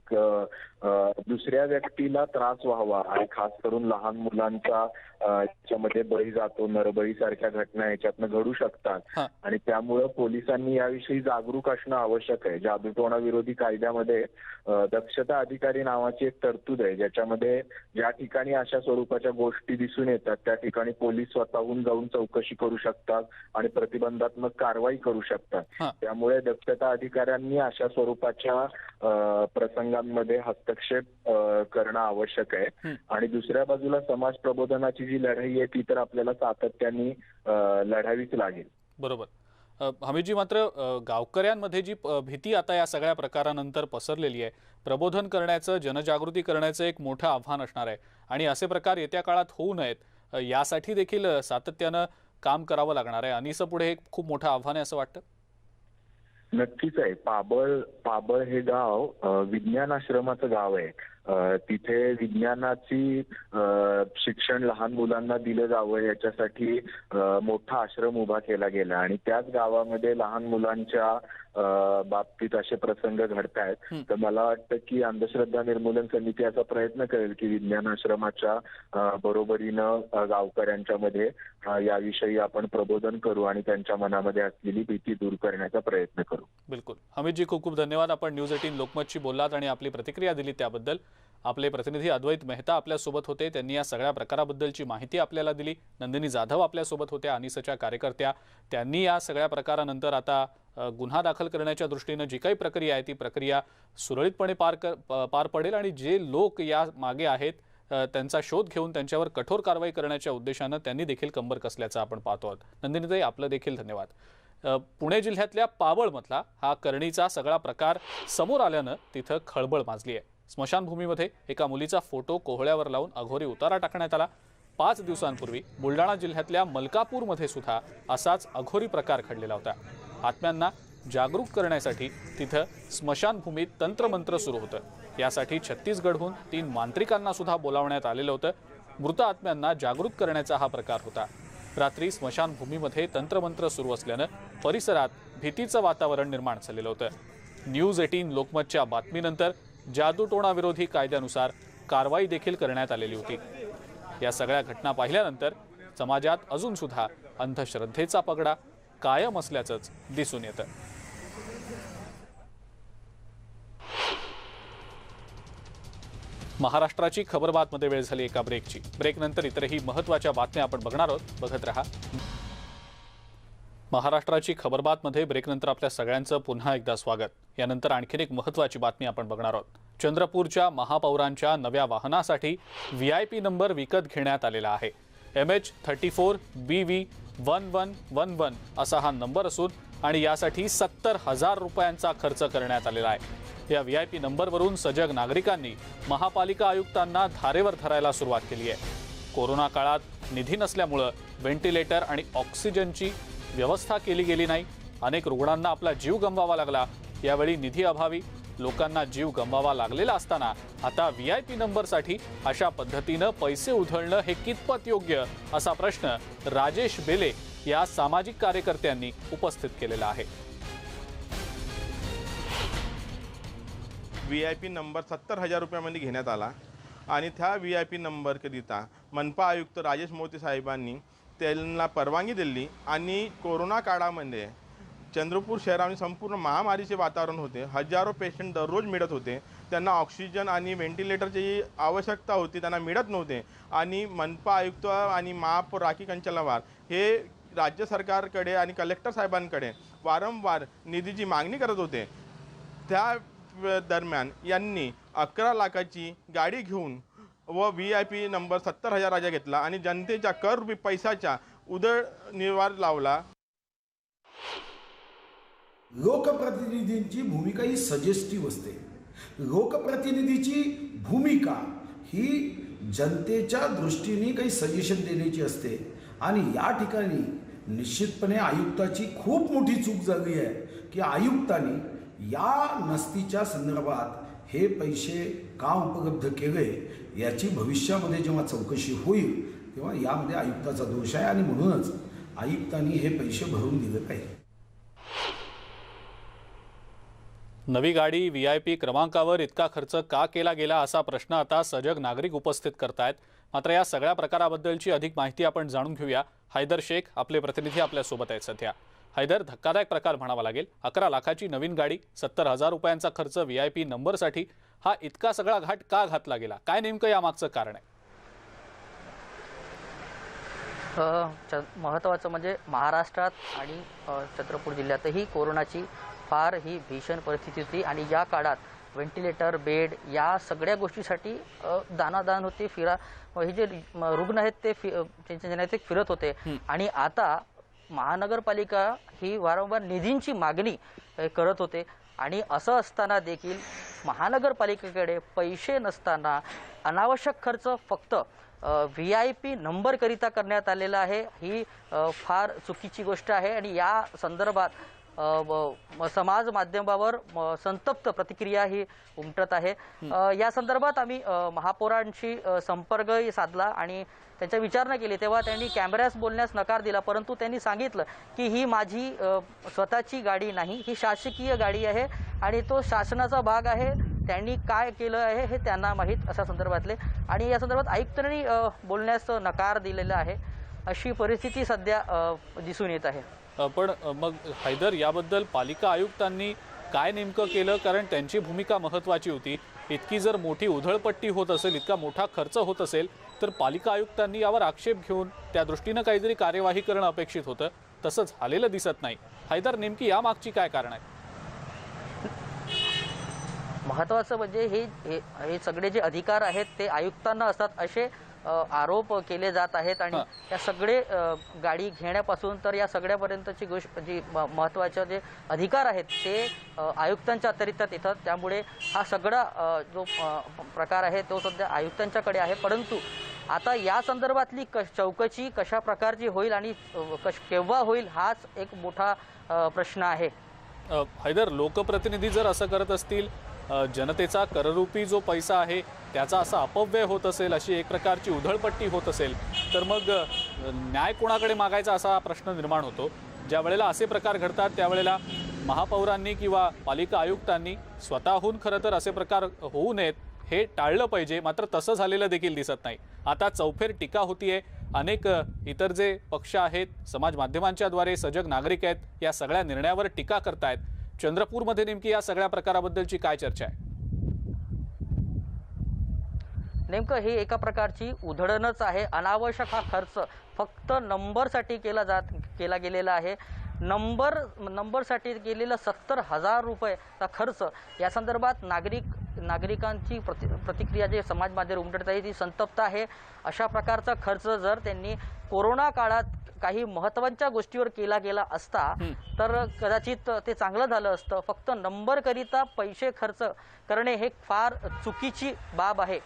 दुसऱ्या व्यक्तीला त्रास व्हावा आणि खास करून लहान मुलांचा याच्यामध्ये बळी जातो, नरबळी सारख्या घटना याच्यातनं घडू शकतात. आणि त्यामुळं पोलिसांनी याविषयी जागरूक असणं आवश्यक आहे. जादूटोणा विरोधी कायद्यामध्ये दक्षता अधिकारी नावाची एक तरतूद आहे, ज्याच्यामध्ये ज्या ठिकाणी अशा स्वरूपाच्या गोष्टी दिसून येतात त्या ठिकाणी पोलीस स्वतःहून जाऊन चौकशी करू शकतात आणि प्रतिबंधात्मक कारवाई करू शकतात. त्यामुळे दक्षता अधिकाऱ्यांनी अशा स्वरूपाच्या प्रसंगांमध्ये हस्तक्षेप करणं आवश्यक आहे. आणि दुसऱ्या बाजूला समाज प्रबोधनाची जी लढाई आहे ती तर आपल्याला सातत्याने लढावीच लागेल. बरोबर. हमीदजी, मात्र गावकऱ्यांमध्ये जी भीती आता या सगळ्या प्रकारानंतर पसरलेली आहे, प्रबोधन करण्याचं, जनजागृती करण्याचं एक मोठं आव्हान असणार आहे. आणि असे प्रकार येत्या काळात होऊ नयेत यासाठी देखील सातत्यानं काम करावं लागणार आहे. अनिस पुढे एक खूप मोठं आव्हान आहे असं वाटतं? नक्कीच आहे. पाबळ हे गाव विज्ञान आश्रमाचं गाव आहे. तिथे विज्ञानाची शिक्षण लहान मुलांना दिलं जावं याच्यासाठी मोठा आश्रम उभा केला गेला आणि त्याच गावामध्ये लहान मुलांच्या बाबतीत असे प्रसंग घडतायत. तर मला वाटतं की अंधश्रद्धा निर्मूलन समिती असा प्रयत्न करेल की विज्ञान आश्रमाच्या बरोबरीनं गावकऱ्यांच्या मध्ये याविषयी आपण प्रबोधन करू आणि त्यांच्या मनामध्ये असलेली भीती दूर करण्याचा प्रयत्न करू. बिलकुल. हमीदजी, खूप खूप धन्यवाद. आपण न्यूज 18 लोकमतशी बोललात आणि आपली प्रतिक्रिया दिली त्याबद्दल. आपले प्रतिनिधी अद्वैत मेहता आपल्यासोबत होते, त्यांनी या सगळ्या प्रकाराबद्दलची माहिती आपल्याला दिली. नंदिनी जाधव आपल्यासोबत होत्या, अनिसच्या कार्यकर्त्या. त्यांनी या सगळ्या प्रकारानंतर आता गुन्हा दाखल करण्याच्या दृष्टीनं जी काही प्रक्रिया आहे ती प्रक्रिया सुरळीतपणे पार पडेल आणि जे लोक या मागे आहेत त्यांचा शोध घेऊन त्यांच्यावर कठोर कारवाई करण्याच्या उद्देशानं त्यांनी देखील कंबर कसल्याचं आपण पाहतो आहोत. नंदिनीताई, आपलं देखील धन्यवाद. पुणे जिल्ह्यातल्या पाबळमधला हा करणीचा सगळा प्रकार समोर आल्यानं तिथं खळबळ माजली आहे. स्मशानभूमीमध्ये एका मुलीचा फोटो कोहळ्यावर लावून अघोरी उतारा टाकण्यात आला. 5 दिवसांपूर्वी बुलढाणा जिल्ह्यातल्या मलकापूरमध्ये सुद्धा असाच अघोरी प्रकार घडलेला होता. आत्म्यांना जागरूक करण्यासाठी तिथं स्मशानभूमीत तंत्रमंत्र सुरू होतं. यासाठी छत्तीसगडहून 3 मांत्रिकांना सुद्धा बोलावण्यात आलेलं होतं. मृत आत्म्यांना जागृत करण्याचा हा प्रकार होता. रात्री स्मशानभूमीमध्ये तंत्रमंत्र सुरू असल्यानं परिसरात भीतीचं वातावरण निर्माण झालेलं होतं. न्यूज 18 लोकमतच्या बातमीनंतर जादूटोणाविरोधी कायद्यानुसार कारवाई देखील करण्यात आलेली होती. या सगळ्या घटना पाहिल्यानंतर समाजात अजून सुद्धा अंधश्रद्धेचा पगडा कायम असल्याचंच दिसून येतं. महाराष्ट्राची खबरबातमध्ये वेळ झाली एका ब्रेकची. ब्रेकनंतर इतरही महत्त्वाच्या बातम्या आपण बघणार आहोत. बघत रहा. महाराष्ट्राची खबरबातमध्ये ब्रेकनंतर आपल्या सगळ्यांचं पुन्हा एकदा स्वागत. यानंतर आणखीन एक महत्त्वाची बातमी आपण बघणार आहोत. चंद्रपूरच्या महापौरांच्या नव्या वाहनासाठी VIP नंबर विकत घेण्यात आलेला आहे. MH34BV1111 असा हा नंबर असून आणि यासाठी 70,000 रुपयांचा खर्च करण्यात आलेला आहे. या VIP नंबरवरून सजग नागरिकांनी महापालिका आयुक्तांना धारेवर धरायला सुरुवात केली आहे. कोरोना काळात निधी नसल्यामुळे व्हेंटिलेटर आणि ऑक्सिजनची व्यवस्था केली गेली नाही. अनेक रुग्णांना आपला जीव गमवावा लागला. यावेळी निधी अभावी लोकांना जीव गमवावा लागलेला असताना आता VIP नंबरसाठी अशा पद्धतीनं पैसे उधळणं हे कितपत योग्य असा प्रश्न राजेश बेले या सामाजिक कार्यकर्त्यांनी उपस्थित केलेला आहे. VIP नंबर 70,000 रुपयामध्ये घेण्यात आला आणि त्या VIP नंबरकरिता मनपा आयुक्त राजेश मोती साहेबांनी त्यांना परवानगी दिली आणि कोरोना काळामध्ये चंद्रपूर शहरामध्ये संपूर्ण महामारीचे वातावरण होते. हजारो पेशंट दररोज मिळत होते. त्यांना ऑक्सिजन आणि व्हेंटिलेटरची आवश्यकता होती, त्यांना मिळत नव्हते. आणि मनपा आयुक्त आणि महापौर राखी कंचनवार हे राज्य सरकारकडे आणि कलेक्टर साहेबांकडे वारंवार निधीची मागणी करत होते. त्या दरम्यान यांनी 11 लाखाची गाडी घेऊन व VIP नंबर 70,000 घेतला आणि जनतेच्या कर रुपये पैशाच्या उदरनिर्वाह लावला. लोकप्रतिनिधींची भूमिका ही सजेस्टिव्ह असते. लोकप्रतिनिधीची भूमिका ही जनतेच्या दृष्टीने काही सजेशन देण्याची असते आणि या ठिकाणी निश्चितपणे आयुक्ताची खूप मोठी चूक झाली आहे की आयुक्तांनी या नस्तीच्या संदर्भात हे पैसे का उपलब्ध केले याची भविष्यामध्ये जेव्हा चौकशी होईल तेव्हा यामध्ये आयुक्ताचा दोष आहे आणि म्हणूनच आयुक्तांनी हे पैसे भरून दिले पाहिजे. नवी गाडी VIP क्रमांकावर इतका खर्च का केला गेला असा प्रश्न आता सजग नागरिक उपस्थित करतायत. मात्र या सगळ्या प्रकाराबद्दलची अधिक माहिती आपण जाणून घेऊया. हैदर शेख आपले प्रतिनिधी आपल्यासोबत आहेत सध्या. हैदर, धक्कादायक प्रकार म्हणावा लागेल. 11 लाखाची नवीन गाडी, 70,000 रुपयांचा खर्च VIP नंबरसाठी, हा इतका सगळा घाट का घातला गेला? काय नेमकं यामागचं कारण आहे? महत्त्वाचं म्हणजे महाराष्ट्रात आणि चंद्रपूर जिल्ह्यातही कोरोनाची फार ही भीषण परिस्थिती होती आणि या काळात व्हेंटिलेटर, बेड या सगळ्या गोष्टीसाठी दानादान होते. हे जे रुग्ण आहेत ते त्यांच्या फिरत होते आणि आता महानगरपालिका ही वारंवार निधींची मागणी करत होते आणि असं असताना देखील महानगरपालिकेकडे पैसे नसताना अनावश्यक खर्च फक्त VIP नंबरकरिता करण्यात आलेला आहे. ही फार चुकीची गोष्ट आहे आणि या संदर्भात समाज माध्यमावर संतप्त प्रतिक्रिया ही उमटत आहे. या संदर्भात आम्ही महापौरांशी संपर्क साधला आणि त्यांच्या विचारणा केली तेव्हा त्यांनी कॅमेऱ्यास बोलण्यास नकार दिला. परंतु त्यांनी सांगितलं की ही माझी स्वतःची गाडी नाही, ही शासकीय गाडी आहे आणि तो शासनाचा भाग आहे. त्यांनी काय केलं आहे हे त्यांना माहीत अशा संदर्भातले आणि या संदर्भात आयुक्तांनी बोलण्यास नकार दिलेला आहे. अशी परिस्थिती सध्या दिसून येत आहे. पण मग हैदर, याबद्दल पालिका आयुक्तांनी काय नेमकं केलं? कारण त्यांची भूमिका महत्त्वाची होती. इतकी जर मोठी उधळपट्टी होत असेल, इतका मोठा खर्च होत असेल तर पालिका आयुक्तांनी यावर आक्षेप घेऊन त्या दृष्टीनं काहीतरी कार्यवाही करणं अपेक्षित होतं. तसं झालेलं दिसत नाही. हैदर, नेमकी यामागची काय कारण आहे? महत्त्वाचं म्हणजे हे सगळे जे अधिकार आहेत ते आयुक्तांना असतात असे आरोप केले जात आहेत आणि या सगळे गाडी घेण्यापासून तर या सगळ्यापर्यंतची गोष्ट जी महत्त्वाचे जे अधिकार आहेत ते आयुक्तांच्या अतिरिक्त येतात. त्यामुळे हा सगळा जो प्रकार आहे तो सध्या आयुक्तांच्याकडे आहे. परंतु आता या संदर्भातली चौकशी कशा प्रकारची होईल आणि केव्हा होईल हाच एक मोठा प्रश्न आहे. हैदर, लोकप्रतिनिधी जर असं करत असतील जनतेचा कररूपी जो पैसा आहे त्याचा असा अपव्यय होत असेल, अशी एक प्रकारची उधळपट्टी होत असेल, तर मग न्याय कोणाकडे मागायचा असा प्रश्न निर्माण होतो। ज्या वेळेला असे प्रकार घडतात त्यावेळेला महापौरांनी किंवा पालिका आयुक्तांनी स्वतःहून खरं तर असे प्रकार होऊ नयेत हे टाळलं पाहिजे, मात्र तसं झालेलं देखील दिसत नाही। आता चौफेर टीका होतीये, अनेक इतर जे पक्ष आहेत, समाज माध्यमांच्या द्वारे सजग नागरिक आहेत, या सगळ्या निर्णयावर टीका करतायत। चंद्रपूरमध्ये नेमकी या सगळ्या प्रकाराबद्दलची काय चर्चा आहे? नेमकं ही एका प्रकारची उधळणच आहे। अनावश्यक हा खर्च फक्त नंबरसाठी केला गेलेला आहे। नंबरसाठी गेलेला 70,000 रुपयेचा खर्च, या संदर्भात नागरिकांची प्रतिक्रिया जे समाज माध्यम उमटत आहे ती संतप्त आहे। अशा प्रकारचा खर्च जर त्यांनी कोरोना काळात काही महत्त्वाच्या गोष्टीवर केला गेला असता तर कदाचित ते चांगलं झालं असतं। फक्त नंबरकरिता पैसे खर्च करणे हे फार चुकीची बाब आहे,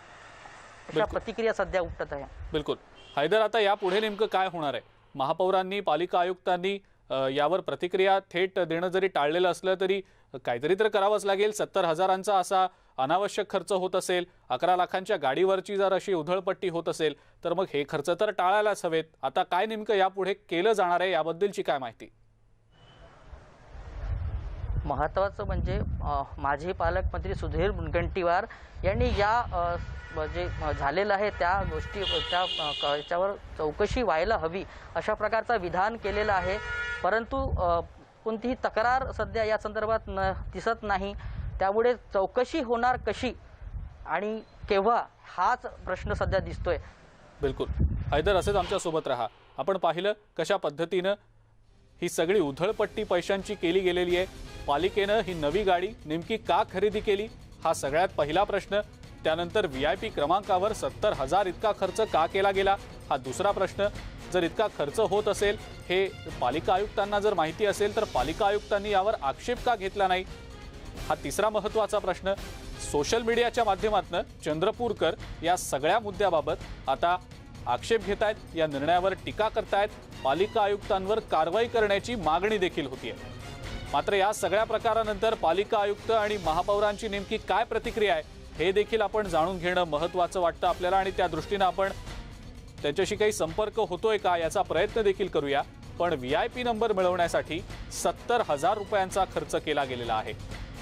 अशा प्रतिक्रिया सध्या उमटत आहे। बिलकुल हैदर, आता यापुढे नेमकं काय होणार आहे? महापौरांनी, पालिका आयुक्तांनी यावर प्रतिक्रिया थेट देणं जरी टाळलेलं असलं तरी काहीतरी तर करावंच लागेल। 70,000चा असा अनावश्यक खर्च होत असेल, 11 लाखांच्या गाडीवरची जर अशी उधळपट्टी होत असेल तर मग हे खर्च तर टाळायलाच हवेत। आता काय नेमकं यापुढे केलं जाणार आहे याबद्दलची काय माहिती? महत्त्वाचं म्हणजे माजी पालकमंत्री सुधीर मुनगंटीवार यांनी या जे झालेलं आहे त्या गोष्टी त्याच्यावर चौकशी व्हायला हवी अशा प्रकारचा विधान केलेलं आहे, परंतु कोणतीही तक्रार सध्या या संदर्भात दिसत नाही। त्यामुळे चौकशी होणार कशी आणि केव्हा हाच प्रश्न सध्या दिसतोय। बिलकुल हैदर, असेच आमच्या सोबत रहा। आपण पाहिलं कशा पद्धतीनं ही सगळी उधळपट्टी पैशांची केली गेलेली आहे। पालिकेनं ही नवी गाडी नेमकी का खरेदी केली हा सगळ्यात पहिला प्रश्न। त्यानंतर VIP क्रमांकावर 70,000 इतका खर्च का केला गेला हा दुसरा प्रश्न। जर इतका खर्च होत असेल हे पालिका आयुक्तांना जर माहिती असेल तर पालिका आयुक्तांनी यावर आक्षेप का घेतला नाही हा तिसरा महत्त्वाचा प्रश्न। सोशल मीडियाच्या माध्यमातून चंद्रपूरकर या सगळ्या मुद्द्याबाबत आता आक्षेप घेत आहेत, या निर्णयावर टीका करतायत, पालिका आयुक्तांवर कारवाई करण्याची मागणी देखील होतीये। मात्र या सगळ्या प्रकारानंतर पालिका आयुक्त आणि महापौरांची नेमकी काय प्रतिक्रिया आहे हे देखील आपण जाणून घेणं महत्त्वाचं वाटतं आपल्याला, आणि त्या दृष्टीने आपण त्यांच्याशी काही संपर्क होतोय का याचा प्रयत्न देखील करूया। पण VIP नंबर मिळवण्यासाठी 70,000 रुपयांचा खर्च केला गेलेला आहे।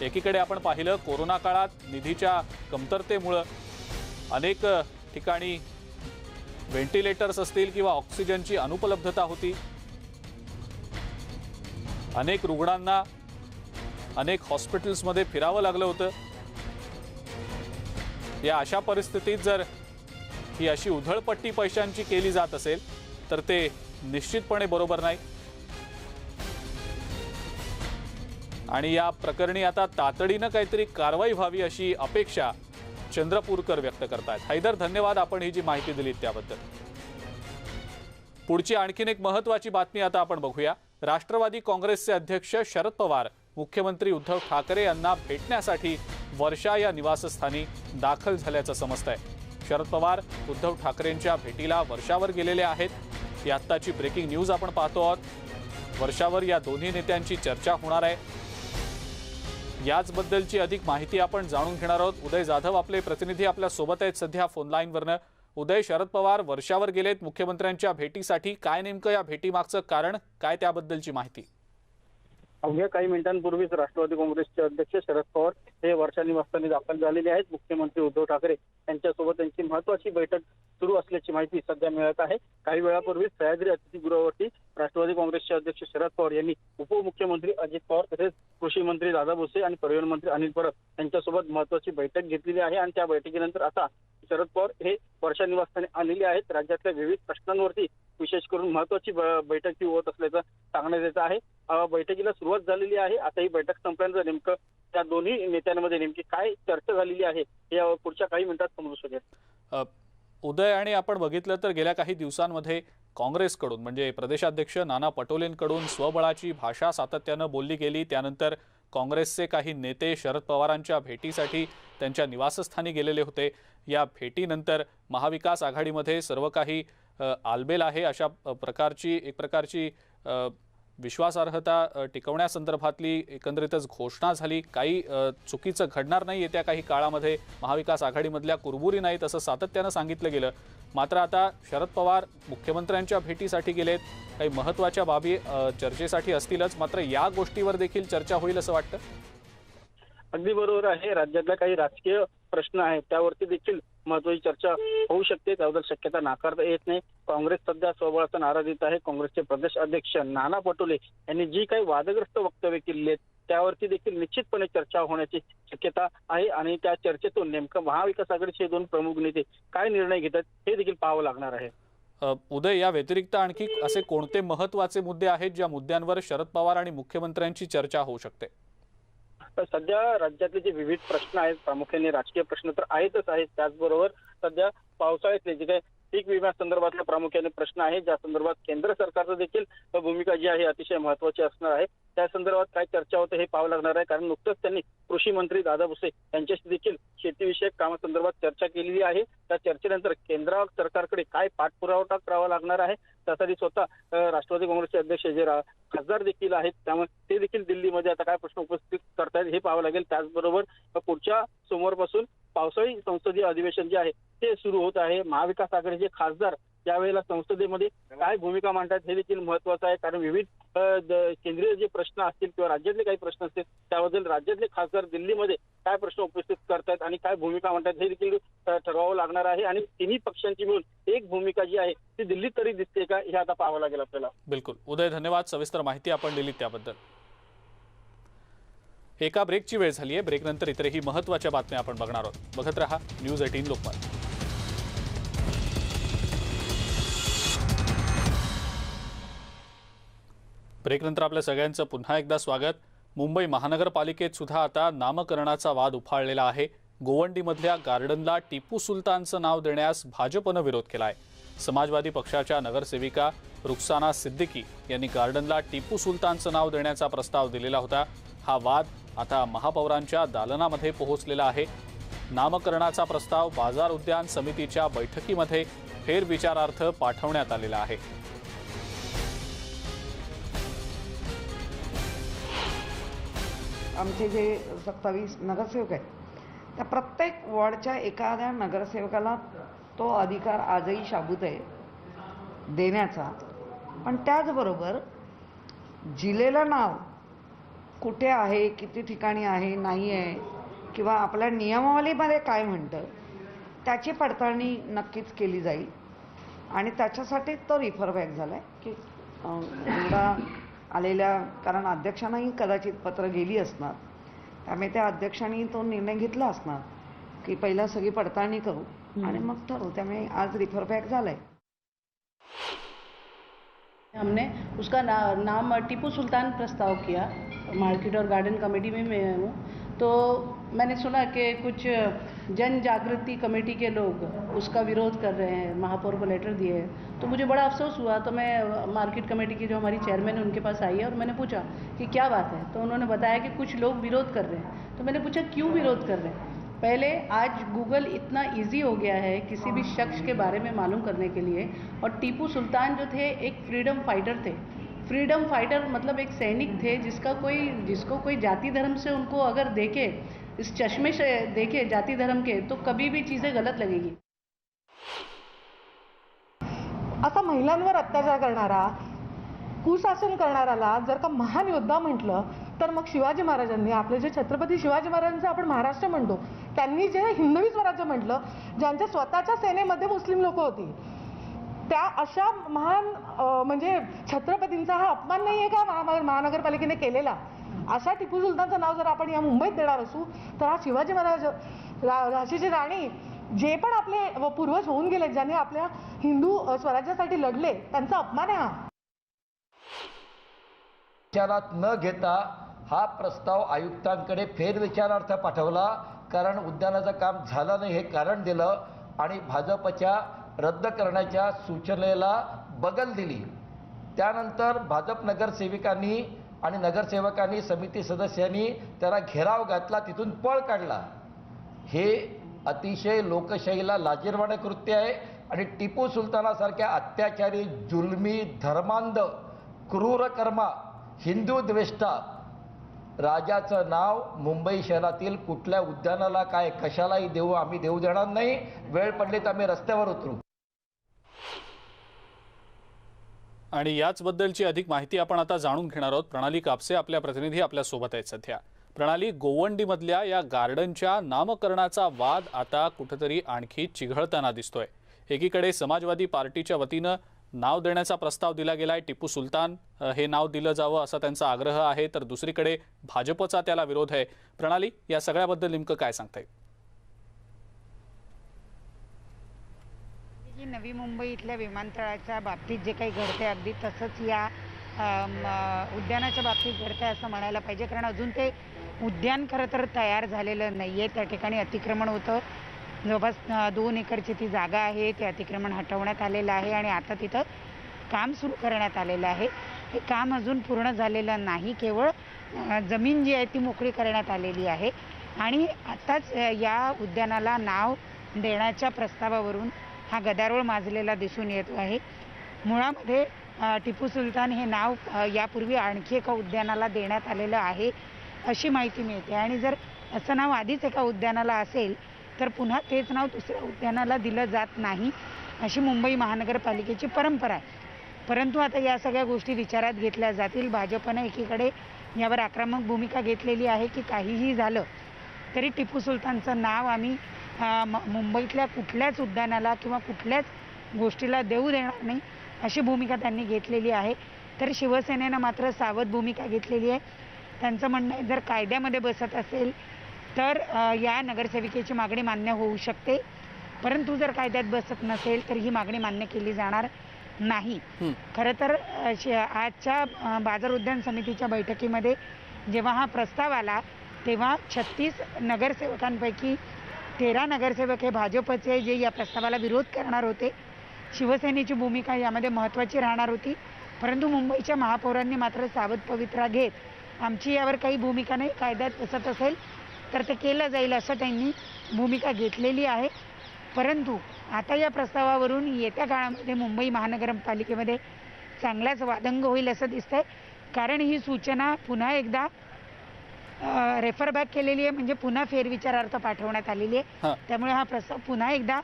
एकीकडे आपण पाहिलं कोरोना काळात निधीच्या कमतरतेमुळे अनेक ठिकाणी व्हेंटिलेटर्स असतील किंवा ऑक्सिजनची अनुपलब्धता होती, अनेक रुग्णांना अनेक हॉस्पिटल्समध्ये फिरावं लागलं होतं। या अशा परिस्थितीत जर ही अशी उधळपट्टी पैशांची केली जात असेल तर ते निश्चितपणे बरोबर नाही, आणि या प्रकरणी आता तातडीनं काहीतरी कारवाई व्हावी अशी अपेक्षा चंद्रपूरकर व्यक्त करतायत। हैदर, धन्यवाद आपण ही जी माहिती दिलीत त्याबद्दल। पुढची आणखीन एक महत्त्वाची बातमी आता आपण बघूया। राष्ट्रवादी काँग्रेसचे अध्यक्ष शरद पवार मुख्यमंत्री उद्धव ठाकरे यांना भेटण्यासाठी वर्षा या निवासस्थानी दाखल झाल्याचं समजतंय। शरद पवार उद्धव ठाकरेंच्या भेटीला वर्षावर गेलेले आहेत। ही आत्ताची ब्रेकिंग न्यूज आपण पाहतो आहोत। वर्षावर या दोन्ही नेत्यांची चर्चा होणार आहे, याचबद्दलची अधिक माहिती आपण जाणून घेणार आहोत। उदय जाधव आपले प्रतिनिधी आपल्या सोबत आहेत सध्या फोन लाईनवरनं। उदय, शरद पवार वर्षावर गेलेत मुख्यमंत्र्यांच्या भेटीसाठी, काय नेमकं या भेटीमागचं कारण काय, त्याबद्दलची माहिती? अवघ्या काही मिनिटांपूर्वीच राष्ट्रवादी काँग्रेसचे अध्यक्ष शरद पवार हे वर्षा निवासस्थानी दाखल झालेले आहेत। मुख्यमंत्री उद्धव ठाकरे यांच्यासोबत त्यांची महत्त्वाची बैठक सुरू असल्याची माहिती सध्या मिळत आहे। काही वेळापूर्वी सह्याद्री अतिथीगृहावरती राष्ट्रवादी काँग्रेसचे अध्यक्ष शरद पवार यांनी उपमुख्यमंत्री अजित पवार तसेच कृषी मंत्री दादा भुसे आणि परिवहन मंत्री अनिल परब यांच्यासोबत महत्त्वाची बैठक घेतलेली आहे, आणि त्या बैठकीनंतर आता शरद पवार हे वर्षा निवासस्थानी आलेले आहेत। राज्यातल्या विविध प्रश्नांवरती विशेष करून महत्त्वाची बैठक होत असल्याचं सांगण्यात येत आहे। बैठकीला सुरुवात झालेली आहे। आता ही बैठक संपल्यानंतर नेमकं त्या दोन्ही नेत्यांमध्ये नेमकी काय चर्चा झालेली आहे हे पुढच्या काही मिनिटात समजू शकेल। उदय, आणि आपण बघितलं तर गेल्या काही दिवसांमध्ये काँग्रेसकडून म्हणजे प्रदेशाध्यक्ष नाना पटोलेंकडून स्वबळाची भाषा सातत्यानं बोलली गेली। त्यानंतर काँग्रेसचे काही नेते शरद पवारांच्या भेटीसाठी त्यांच्या निवासस्थानी गेलेले होते। या भेटीनंतर महाविकास आघाडीमध्ये सर्व काही आलबेल आहे अशा प्रकारची विश्वासार्हता टिकवण्यासंदर्भातली एकंदरीतच घोषणा झाली. काही चुकीचं घडणार नाही येत्या काही काळामध्ये, महाविकास आघाडीमधल्या कुरबुरी नाहीत असं सातत्यानं सांगितलं गेलं. मात्र आता शरद पवार मुख्यमंत्र्यांच्या भेटीसाठी गेलेत. काही महत्त्वाच्या बाबी चर्चेसाठी असतीलच, मात्र या गोष्टीवर देखील चर्चा होईल असं वाटतं. अगदी बरोबर आहे. राज्यातल्या काही राजकीय प्रश्न आहेत त्यावरती देखील महत्वाची चर्चा होऊ शकते, त्याबद्दल शक्यता नाकारता येत नाही. काँग्रेस सध्या स्वबळाचा नारा देत आहे. काँग्रेसचे प्रदेश अध्यक्ष नाना पटोले यांनी जी काही वादग्रस्त वक्तव्य केली आहेत त्यावरती देखील निश्चितपणे चर्चा होण्याची शक्यता आहे आणि त्या चर्चेतून नेमकं महाविकास आघाडीचे दोन प्रमुख नेते काय निर्णय घेतात हे देखील पाहावं लागणार आहे. उदय, या व्यतिरिक्त आणखी असे कोणते महत्त्वाचे मुद्दे आहेत ज्या मुद्द्यांवर शरद पवार आणि मुख्यमंत्र्यांची चर्चा होऊ शकते? सध्या राज्यातले जे विविध प्रश्न आहेत, प्रामुख्याने राजकीय प्रश्न तर आहेतच आहेत, त्याचबरोबर सध्या पावसाळ्यातले जे काही पीक विम्यासंदर्भातले प्रामुख्याने प्रश्न आहे, ज्या संदर्भात केंद्र सरकारचं देखील भूमिका जी आहे अतिशय महत्वाची असणार आहे. त्या संदर्भात काय चर्चा होते हे पाहावं लागणार आहे, कारण नुकतंच त्यांनी कृषी मंत्री दादा भुसे यांच्याशी देखील शेतीविषयक कामासंदर्भात चर्चा केलेली आहे. त्या चर्चेनंतर केंद्र सरकारकडे काय पाठपुरावा करावा लागणार आहे त्यासाठी स्वतः राष्ट्रवादी काँग्रेसचे अध्यक्ष जे खासदार देखील आहेत, त्यामुळे ते देखील दिल्लीमध्ये आता काय प्रश्न उपस्थित करतायत हे पाहावं लागेल. त्याचबरोबर पुढच्या सोमवारपासून पावसाळी संसदीय अधिवेशन जे आहे ते सुरू होत आहे. महाविकास आघाडीचे खासदार त्यावेळेला संसदेमध्ये काय भूमिका मांडतात हे देखील महत्वाचं आहे, कारण विविध केंद्रीय जे प्रश्न असतील किंवा राज्यातले काही प्रश्न असतील त्याबद्दल राज्यातले खासदार दिल्लीमध्ये काय प्रश्न उपस्थित करतात आणि काय भूमिका मांडतात हे देखील ठरवावं लागणार आहे. आणि तिन्ही पक्षांची मिळून एक भूमिका जी आहे ती दिल्लीत तरी दिसते का हे आता पाहावं लागेल आपल्याला. बिलकुल उदय, धन्यवाद. सविस्तर माहिती आपण दिली त्याबद्दल. एका ब्रेकची वेळ झाली आहे. ब्रेकनंतर इतरही महत्त्वाच्या बातम्या आपण बघणार आहोत. बघत रहा न्यूज 18 लोकमत. ब्रेकनंतर आपल्या सगळ्यांचं पुन्हा एकदा स्वागत. मुंबई महानगरपालिकेत सुद्धा आता नामकरणाचा वाद उफाळलेला आहे. गोवंडीमधल्या गार्डनला टिपू सुलतानचं नाव देण्यास भाजपनं विरोध केलाय. समाजवादी पक्षाच्या नगरसेविका रुखसाना सिद्दीकी यांनी गार्डनला टिपू सुलतानचं नाव देण्याचा प्रस्ताव दिलेला होता. हा वाद आता महापौरांच्या दालनामध्ये पोहोचलेला आहे. नामकरणाचा प्रस्ताव बाजार उद्यान समितीच्या बैठकीमध्ये फेरविचारार्थ पाठवण्यात आलेला आहे. आमचे जे 27 नगरसेवक आहेत त्या प्रत्येक वॉर्डच्या एखाद्या नगरसेवकाला तो अधिकार आजही शाबूत आहे देण्याचा. पण त्याचबरोबर जिल्ह्याचं नाव कुठे आहे, किती ठिकाणी आहे, नाही आहे किंवा आपल्या नियमावलीमध्ये काय म्हणतं त्याची पडताळणी नक्कीच केली जाईल. आणि त्याच्यासाठी तो रिफर बॅक झाला आहे की एवढा आलेल्या, कारण अध्यक्षांनाही कदाचित पत्र गेली असणार, त्यामुळे त्या अध्यक्षांनी तो निर्णय घेतला असणार की पहिला सगळी पडताळणी करू आणि मग ठरवू. त्यामुळे आज रिफर बॅक झालाय. हमने उसका नाम टीपू सुल्तान प्रस्ताव किया. मार्केट और गार्डन कमेटी में मैं हूँ, तो मैंने सुना कि कुछ जन जागृति कमेटी के लोग उसका विरोध कर रहे हैं, महापौर को लेटर दिए हैं. तो मुझे बड़ा अफसोस हुआ. तो मैं मार्केट कमेटी की जो हमारी चेयरमैन है उनके पास आई और मैंने पूछा कि क्या बात है. तो उन्होंने बताया कि कुछ लोग विरोध कर रहे हैं. तो मैंने पूछा क्यों विरोध कर रहे हैं. पहले आज गूगल इतना इजी हो गया है किसी भी शख्स के बारे में मालूम करने के लिए. और टीपू सुल्तान जो थे एक फ्रीडम फाइटर थे. फ्रीडम फाइटर मतलब एक सैनिक थे जिसको कोई जाति धर्म से उनको अगर देखे, इस चश्मे से देखे जाति धर्म के, तो कभी भी चीज़ें गलत लगेगी. आता महिलांवर अत्याचार करणारा, कुशासन करणाऱ्याला जर का महान योद्धा म्हटलं तर मग शिवाजी महाराजांनी, आपले जे छत्रपती शिवाजी महाराजांचं आपण महाराष्ट्र म्हणतो, त्यांनी जे हिंदवी स्वराज्य म्हटलं, ज्यांच्या स्वतःच्या सेनेमध्ये मुस्लिम लोक होती, त्या अशा महान म्हणजे छत्रपतींचा हा अपमान नाही आहे का महानगरपालिकेने केलेला. अशा टिपू सुलतानचं नाव जर आपण या मुंबईत देणार असू तर हा शिवाजी महाराज, झाशीची राणी, जे पण आपले पूर्वज होऊन गेले, ज्यांनी आपल्या हिंदू स्वराज्यासाठी लढले, त्यांचा अपमान आहे हा. विचारात न घेता हा प्रस्ताव आयुक्तांकडे फेरविचारार्थ पाठवला, कारण उद्यानाचं काम झालं नाही हे कारण दिलं आणि भाजपच्या रद्द करण्याच्या सूचनेला बगल दिली. त्यानंतर भाजप नगरसेविकांनी आणि नगरसेवकांनी, समिती सदस्यांनी त्याला घेराव घातला, तिथून पळ काढला. हे अतिशय लोकशाहीला लाजिरवाणं कृत्य आहे आणि टिपू सुलतानासारख्या अत्याचारी, जुलमी, धर्मांध, क्रूर कर्मा हिंदू द्वेष्टा राजाचं नाव मुंबई शहरातील कुठल्या उद्यानाला काय कशालाही देऊ आम्ही देऊ देणार नाही. वेळ पडली तर आम्ही रस्त्यावर उतरू. आणि याचबद्दलची अधिक माहिती आपण आता जाणून घेणार आहोत. प्रणाली कापसे आपल्या प्रतिनिधी आपल्या सोबत आहेत सध्या. प्रणाली, गोवंडीमधल्या या गार्डनच्या नामकरणाचा वाद आता कुठेतरी आणखी चिघळताना दिसतोय. एकीकडे समाजवादी पार्टीच्या वतीनं नाव देण्याचा प्रस्ताव दिला गेलाय, टिपू सुलतान हे नाव दिलं जावं असा त्यांचा आग्रह आहे, तर दुसरीकडे भाजपचा त्याला विरोध आहे. प्रणाली, या सगळ्याबद्दल नेमकं काय सांगता येईल? नवी मुंबई इथल्या विमानतळाच्या बाबतीत जे काही घडते अगदी तसंच या उद्यानाच्या बाबतीत घडते असं म्हणायला पाहिजे. कारण अजून ते उद्यान खरं तर तयार झालेलं नाही आहे. त्या ठिकाणी अतिक्रमण होतं, जवळपास 2 एकरची ती जागा आहे, ते अतिक्रमण हटवण्यात आलेलं आहे आणि आता तिथं काम सुरू करण्यात आलेलं आहे. हे काम अजून पूर्ण झालेलं नाही, केवळ जमीन जी आहे ती मोकळी करण्यात आलेली आहे. आणि आताच या उद्यानाला नाव देण्याच्या प्रस्तावावरून हा गदारोळ माजलेला दिसून येतो आहे. मुळामध्ये टिपू सुलतान हे नाव यापूर्वी आणखी एका उद्यानाला देण्यात आलेलं आहे अशी माहिती मिळते. आणि जर असं नाव आधीच एका उद्यानाला असेल तर पुन्हा तेच नाव दुसऱ्या उद्यानाला दिलं जात नाही अशी मुंबई महानगरपालिकेची परंपरा आहे. परंतु आता या सगळ्या गोष्टी विचारात घेतल्या जातील. भाजपनं एकीकडे यावर आक्रमक भूमिका घेतलेली आहे की काहीही झालं तरी टिपू सुलतानचं नाव आम्ही मुंबईतल्या कुठल्याच उद्यानाला किंवा कुठल्याच गोष्टीला देऊ देणार नाही अशी भूमिका त्यांनी घेतलेली आहे. तर शिवसेनेनं मात्र सावध भूमिका घेतलेली आहे. त्यांचं म्हणणं आहे जर कायद्यामध्ये बसत असेल तर या नगरसेविकेची मागणी मान्य होऊ शकते, परंतु जर कायद्यात बसत नसेल तर ही मागणी मान्य केली जाणार नाही. खरं तर आजच्या बाजार उद्यान समितीच्या बैठकीमध्ये जेव्हा हा प्रस्ताव आला तेव्हा 36 नगरसेवकांपैकी 13 नगरसेवक हे भाजपचे जे या प्रस्तावाला विरोध करणार होते. शिवसेनेची भूमिका यामध्ये महत्त्वाची राहणार होती, परंतु मुंबईच्या महापौरांनी मात्र सावध पवित्रा घेत आमची यावर काही भूमिका नाही, कायद्यात बसत असेल तर ते केलं जाईल असं त्यांनी भूमिका घेतलेली आहे. परंतु आता या प्रस्तावावरून येत्या काळामध्ये मुंबई महानगरपालिकेमध्ये चांगलाच वादंग होईल असं दिसतंय. कारण ही सूचना पुन्हा एकदा रेफर बॅक केलेली आहे, म्हणजे पुन्हा फेरविचारार्थ पाठवण्यात आलेली आहे. त्यामुळे हा प्रस्ताव पुन्हा एकदा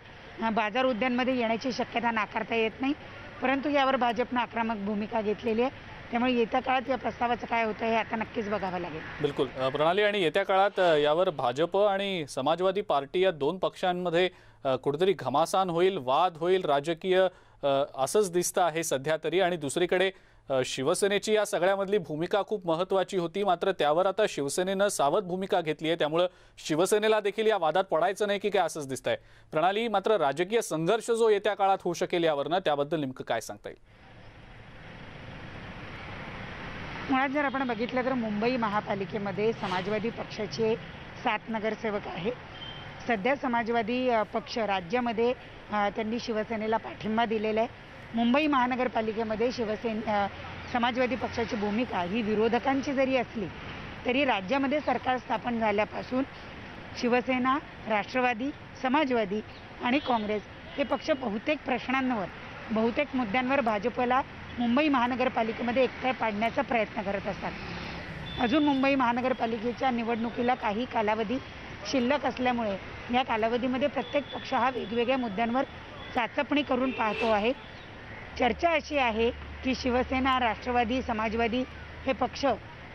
बाजार उद्यानमध्ये येण्याची शक्यता नाकारता येत नाही. परंतु यावर भाजपनं आक्रमक भूमिका घेतलेली आहे. त्यामुळे येत्या काळात या प्रस्तावाचं काय होतं हे आता नक्कीच बघावं लागेल. बिलकुल प्रणाली, आणि येत्या काळात यावर भाजप आणि समाजवादी पार्टी या दोन पक्षांमध्ये कुठेतरी घमासान होईल, वाद होईल राजकीय, असंच दिसतं आहे सध्या तरी. आणि दुसरीकडे शिवसेनेची या सगळ्यामधली भूमिका खूप महत्त्वाची होती, मात्र त्यावर आता शिवसेनेनं सावध भूमिका घेतली आहे. त्यामुळे शिवसेनेला देखील या वादात पडायचं नाही की काय असंच दिसतंय. प्रणाली, मात्र राजकीय संघर्ष जो येत्या काळात होऊ शकेल यावरनं त्याबद्दल नेमकं काय सांगता येईल? मुळात जर आपण बघितलं तर मुंबई महापालिकेमध्ये समाजवादी पक्षाचे 7 नगरसेवक आहे. सध्या समाजवादी पक्ष राज्यामध्ये त्यांनी शिवसेनेला पाठिंबा दिलेला आहे. मुंबई महानगरपालिकेमध्ये समाजवादी पक्षाची भूमिका ही विरोधकांची जरी असली तरी राज्यामध्ये सरकार स्थापन झाल्यापासून शिवसेना, राष्ट्रवादी, समाजवादी आणि काँग्रेस हे पक्ष बहुतेक प्रश्नांवर, बहुतेक मुद्द्यांवर भाजपला मुंबई महानगरपालिकेमध्ये एकट्या पाडण्याचा प्रयत्न करत असतात. अजून मुंबई महानगरपालिकेच्या निवडणुकीला काही कालावधी शिल्लक असल्यामुळे या कालावधीमध्ये प्रत्येक पक्ष हा वेगवेगळ्या मुद्द्यांवर चाचपणी करून पाहतो आहे. चर्चा अशी आहे की शिवसेना, राष्ट्रवादी, समाजवादी हे पक्ष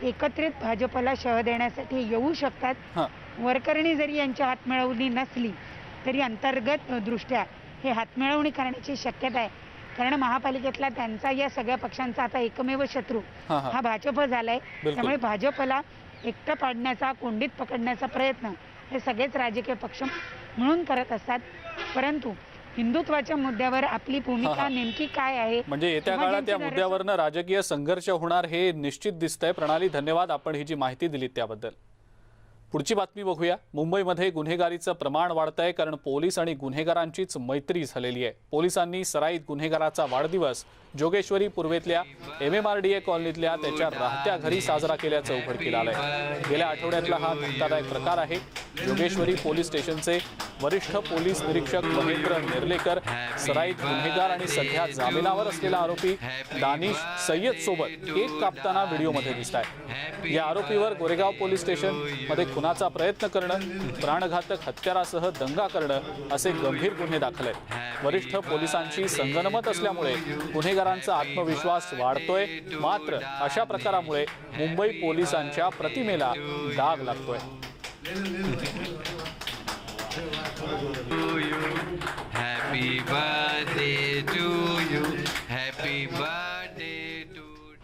एकत्रित भाजपला शह देण्यासाठी येऊ शकतात. वरकरणी जरी यांची हातमिळवणी नसली तरी अंतर्गत दृष्ट्या हे हातमिळवणी करण्याची शक्यता आहे. कारण महापालिकेतला त्यांचा या सगळ्या पक्षांचा आता एकमेव शत्रू हा भाजप झालाय. त्यामुळे भाजपला एकटं पाडण्याचा, कोंडीत पकडण्याचा प्रयत्न हे सगळेच राजकीय पक्ष म्हणून करत असतात. परंतु हिंदुत्वाच्या मुद्द्यावर आपली भूमिका नेमकी काय आहे, म्हणजे येत्या काळात या मुद्द्यावरनं राजकीय संघर्ष होणार हे निश्चित दिसतंय. प्रणाली, धन्यवाद आपण ही जी माहिती दिलीत त्याबद्दल. पुढची बातमी बघूया. मुंबईमध्ये गुन्हेगारीचं प्रमाण वाढतंय, कारण पोलीस आणि गुन्हेगारांचीच मैत्री झालेली आहे. पोलिसांनी सराईत गुन्हेगाराचा वाढदिवस जोगेश्वरी पूर्वेतल्या MMRDA कॉलनीतल्या त्याच्या राहत्या घरी साजरा केल्याचं उघडकीला आलंय। गेल्या आठवड्यातला हा धक्कादायक प्रकार आहे। जोगेश्वरी पोलीस स्टेशनचे वरिष्ठ पोलीस निरीक्षक महेंद्र निर्लेकर सराईत गुन्हेगार आणि सध्या जामिनावर असलेला आरोपी दानिश सय्यद सोबत केक कापताना व्हिडिओमध्ये दिसतायत। या आरोपीवर गोरेगाव पोलीस स्टेशन मध्ये खुनाचा प्रयत्न करणं, प्राणघातक हत्यारासह दंगा करणं असे गंभीर गुन्हे दाखल आहेत। वरिष्ठ पोलिसांची संगनमत असल्यामुळे गुन्हेगारांचा आत्मविश्वास वाढतोय। मात्र अशा प्रकारामुळे मुंबई पोलिसांच्या प्रतिमेला डाग लागतोय। Happy birthday to you. Happy birthday to you.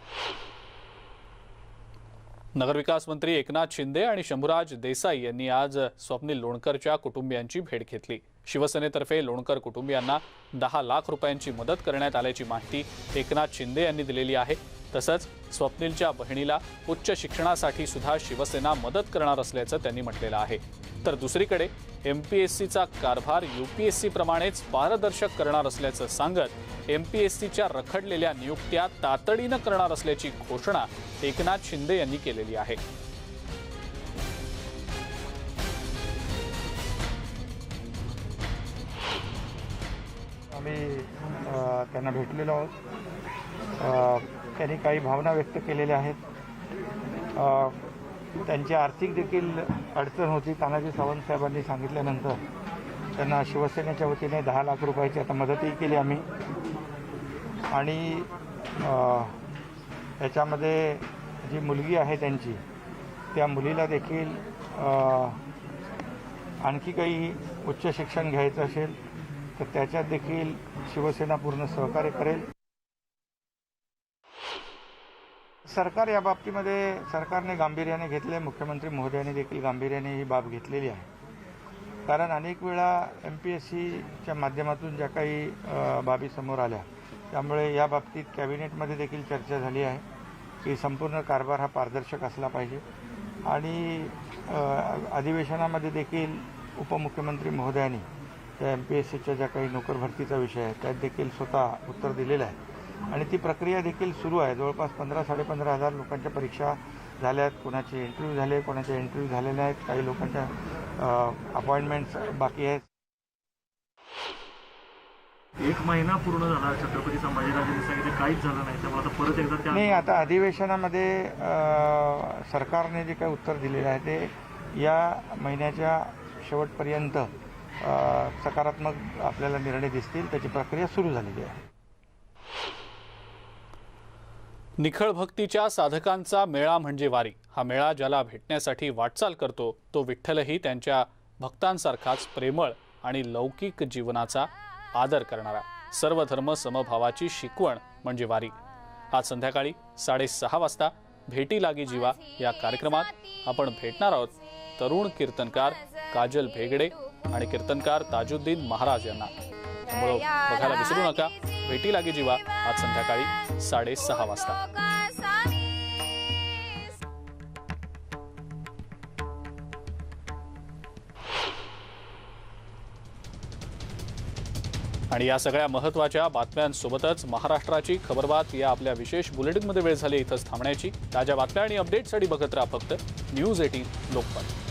नगरविकास मंत्री एकनाथ शिंदे आणि शंभूराज देसाई यांनी आज स्वप्नील लोणकरच्या कुटुंबियांची भेट घेतली। शिवसेनेतर्फे लोणकर कुटुंबियांना 10 लाख रुपयांची मदत करण्यात आल्याची माहिती एकनाथ शिंदे यांनी दिलेली आहे। तसंच स्वप्नीलच्या बहिणीला उच्च शिक्षणासाठी सुद्धा शिवसेना मदत करणार असल्याचं त्यांनी म्हटलेलं आहे। तर दुसरीकडे MPSCचा कारभार UPSC प्रमाणेच पारदर्शक करणार असल्याचं सांगत MPSCच्या रखडलेल्या नियुक्त्या तातडीनं करणार असल्याची घोषणा एकनाथ शिंदे यांनी केलेली आहे। आम्ही त्यांना भेटलेलो आहोत। त्यांनी काही भावना व्यक्त केलेल्या आहेत। त्यांची आर्थिक देखील अडचण होती। तानाजी सावंत साहेबांनी सांगितल्यानंतर त्यांना शिवसेनेच्या वतीने 10 लाख रुपयाची आता मदतही केली आम्ही। आणि याच्यामध्ये जी मुलगी आहे त्यांची, त्या मुलीला देखील आणखी काही उच्च शिक्षण घ्यायचं असेल तर त्याच्यात देखील शिवसेना पूर्ण सहकार्य करेल। सरकार या बाबतीमध्ये सरकारने गांभीर्याने घेतले। मुख्यमंत्री महोदयांनी देखील गांभीर्याने ही बाब घेतलेली आहे। कारण अनेक वेळा MPSCच्या माध्यमातून ज्या काही बाबी समोर आल्या, त्यामुळे या बाबतीत कॅबिनेटमध्ये देखील चर्चा झाली आहे की संपूर्ण कारभार हा पारदर्शक असला पाहिजे। आणि अधिवेशनामध्ये देखील उपमुख्यमंत्री महोदयांनी त्या MPSCच्या ज्या काही नोकर भरतीचा विषय आहे त्यात देखील स्वतः उत्तर दिलेलं आहे। आणि ती प्रक्रिया देखील सुरू आहे। जवळपास 15-15.5 हजार लोकांच्या परीक्षा झाल्यात। कोणाचे इंटरव्ह्यू झाले, कोणाचे इंटरव्ह्यू झालेले आहेत, काही लोकांच्या अपॉइंटमेंट्स बाकी आहेत। 1 महिना पूर्ण झाला छत्रपती संभाजीराजांनी सांगितलं काहीच झालं नाही, त्यामुळे आता परत एकदा नाही, आता अधिवेशनामध्ये सरकारने जे काही उत्तर दिलेलं आहे ते या महिन्याच्या शेवटपर्यंत सकारात्मक आपल्याला निर्णय दिसतील। त्याची प्रक्रिया सुरू झालेली आहे। निखळ भक्तीच्या साधकांचा मेळा म्हणजे वारी। हा मेळा ज्याला भेटण्यासाठी वाटचाल करतो तो विठ्ठलही त्यांच्या भक्तांसारखाच प्रेमळ आणि लौकिक जीवनाचा आदर करणारा। सर्व धर्म समभावाची शिकवण म्हणजे वारी। आज संध्याकाळी 6:30 वाजता भेटी लागी जीवा या कार्यक्रमात आपण भेटणार आहोत तरुण कीर्तनकार काजल भेगडे आणि कीर्तनकार ताजुद्दीन महाराज यांना। त्यामुळे बघायला विसरू नका भेटी लागी जीवा आज संध्याकाळी 6:30 वाजता। आणि या सगळ्या महत्त्वाच्या बातम्यांसोबतच महाराष्ट्राची खबरबात या आपल्या विशेष बुलेटिनमध्ये वेळ झाली इथंच थांबण्याची। ताज्या बातम्या आणि अपडेटसाठी बघत राहा फक्त न्यूज 18 लोकमत।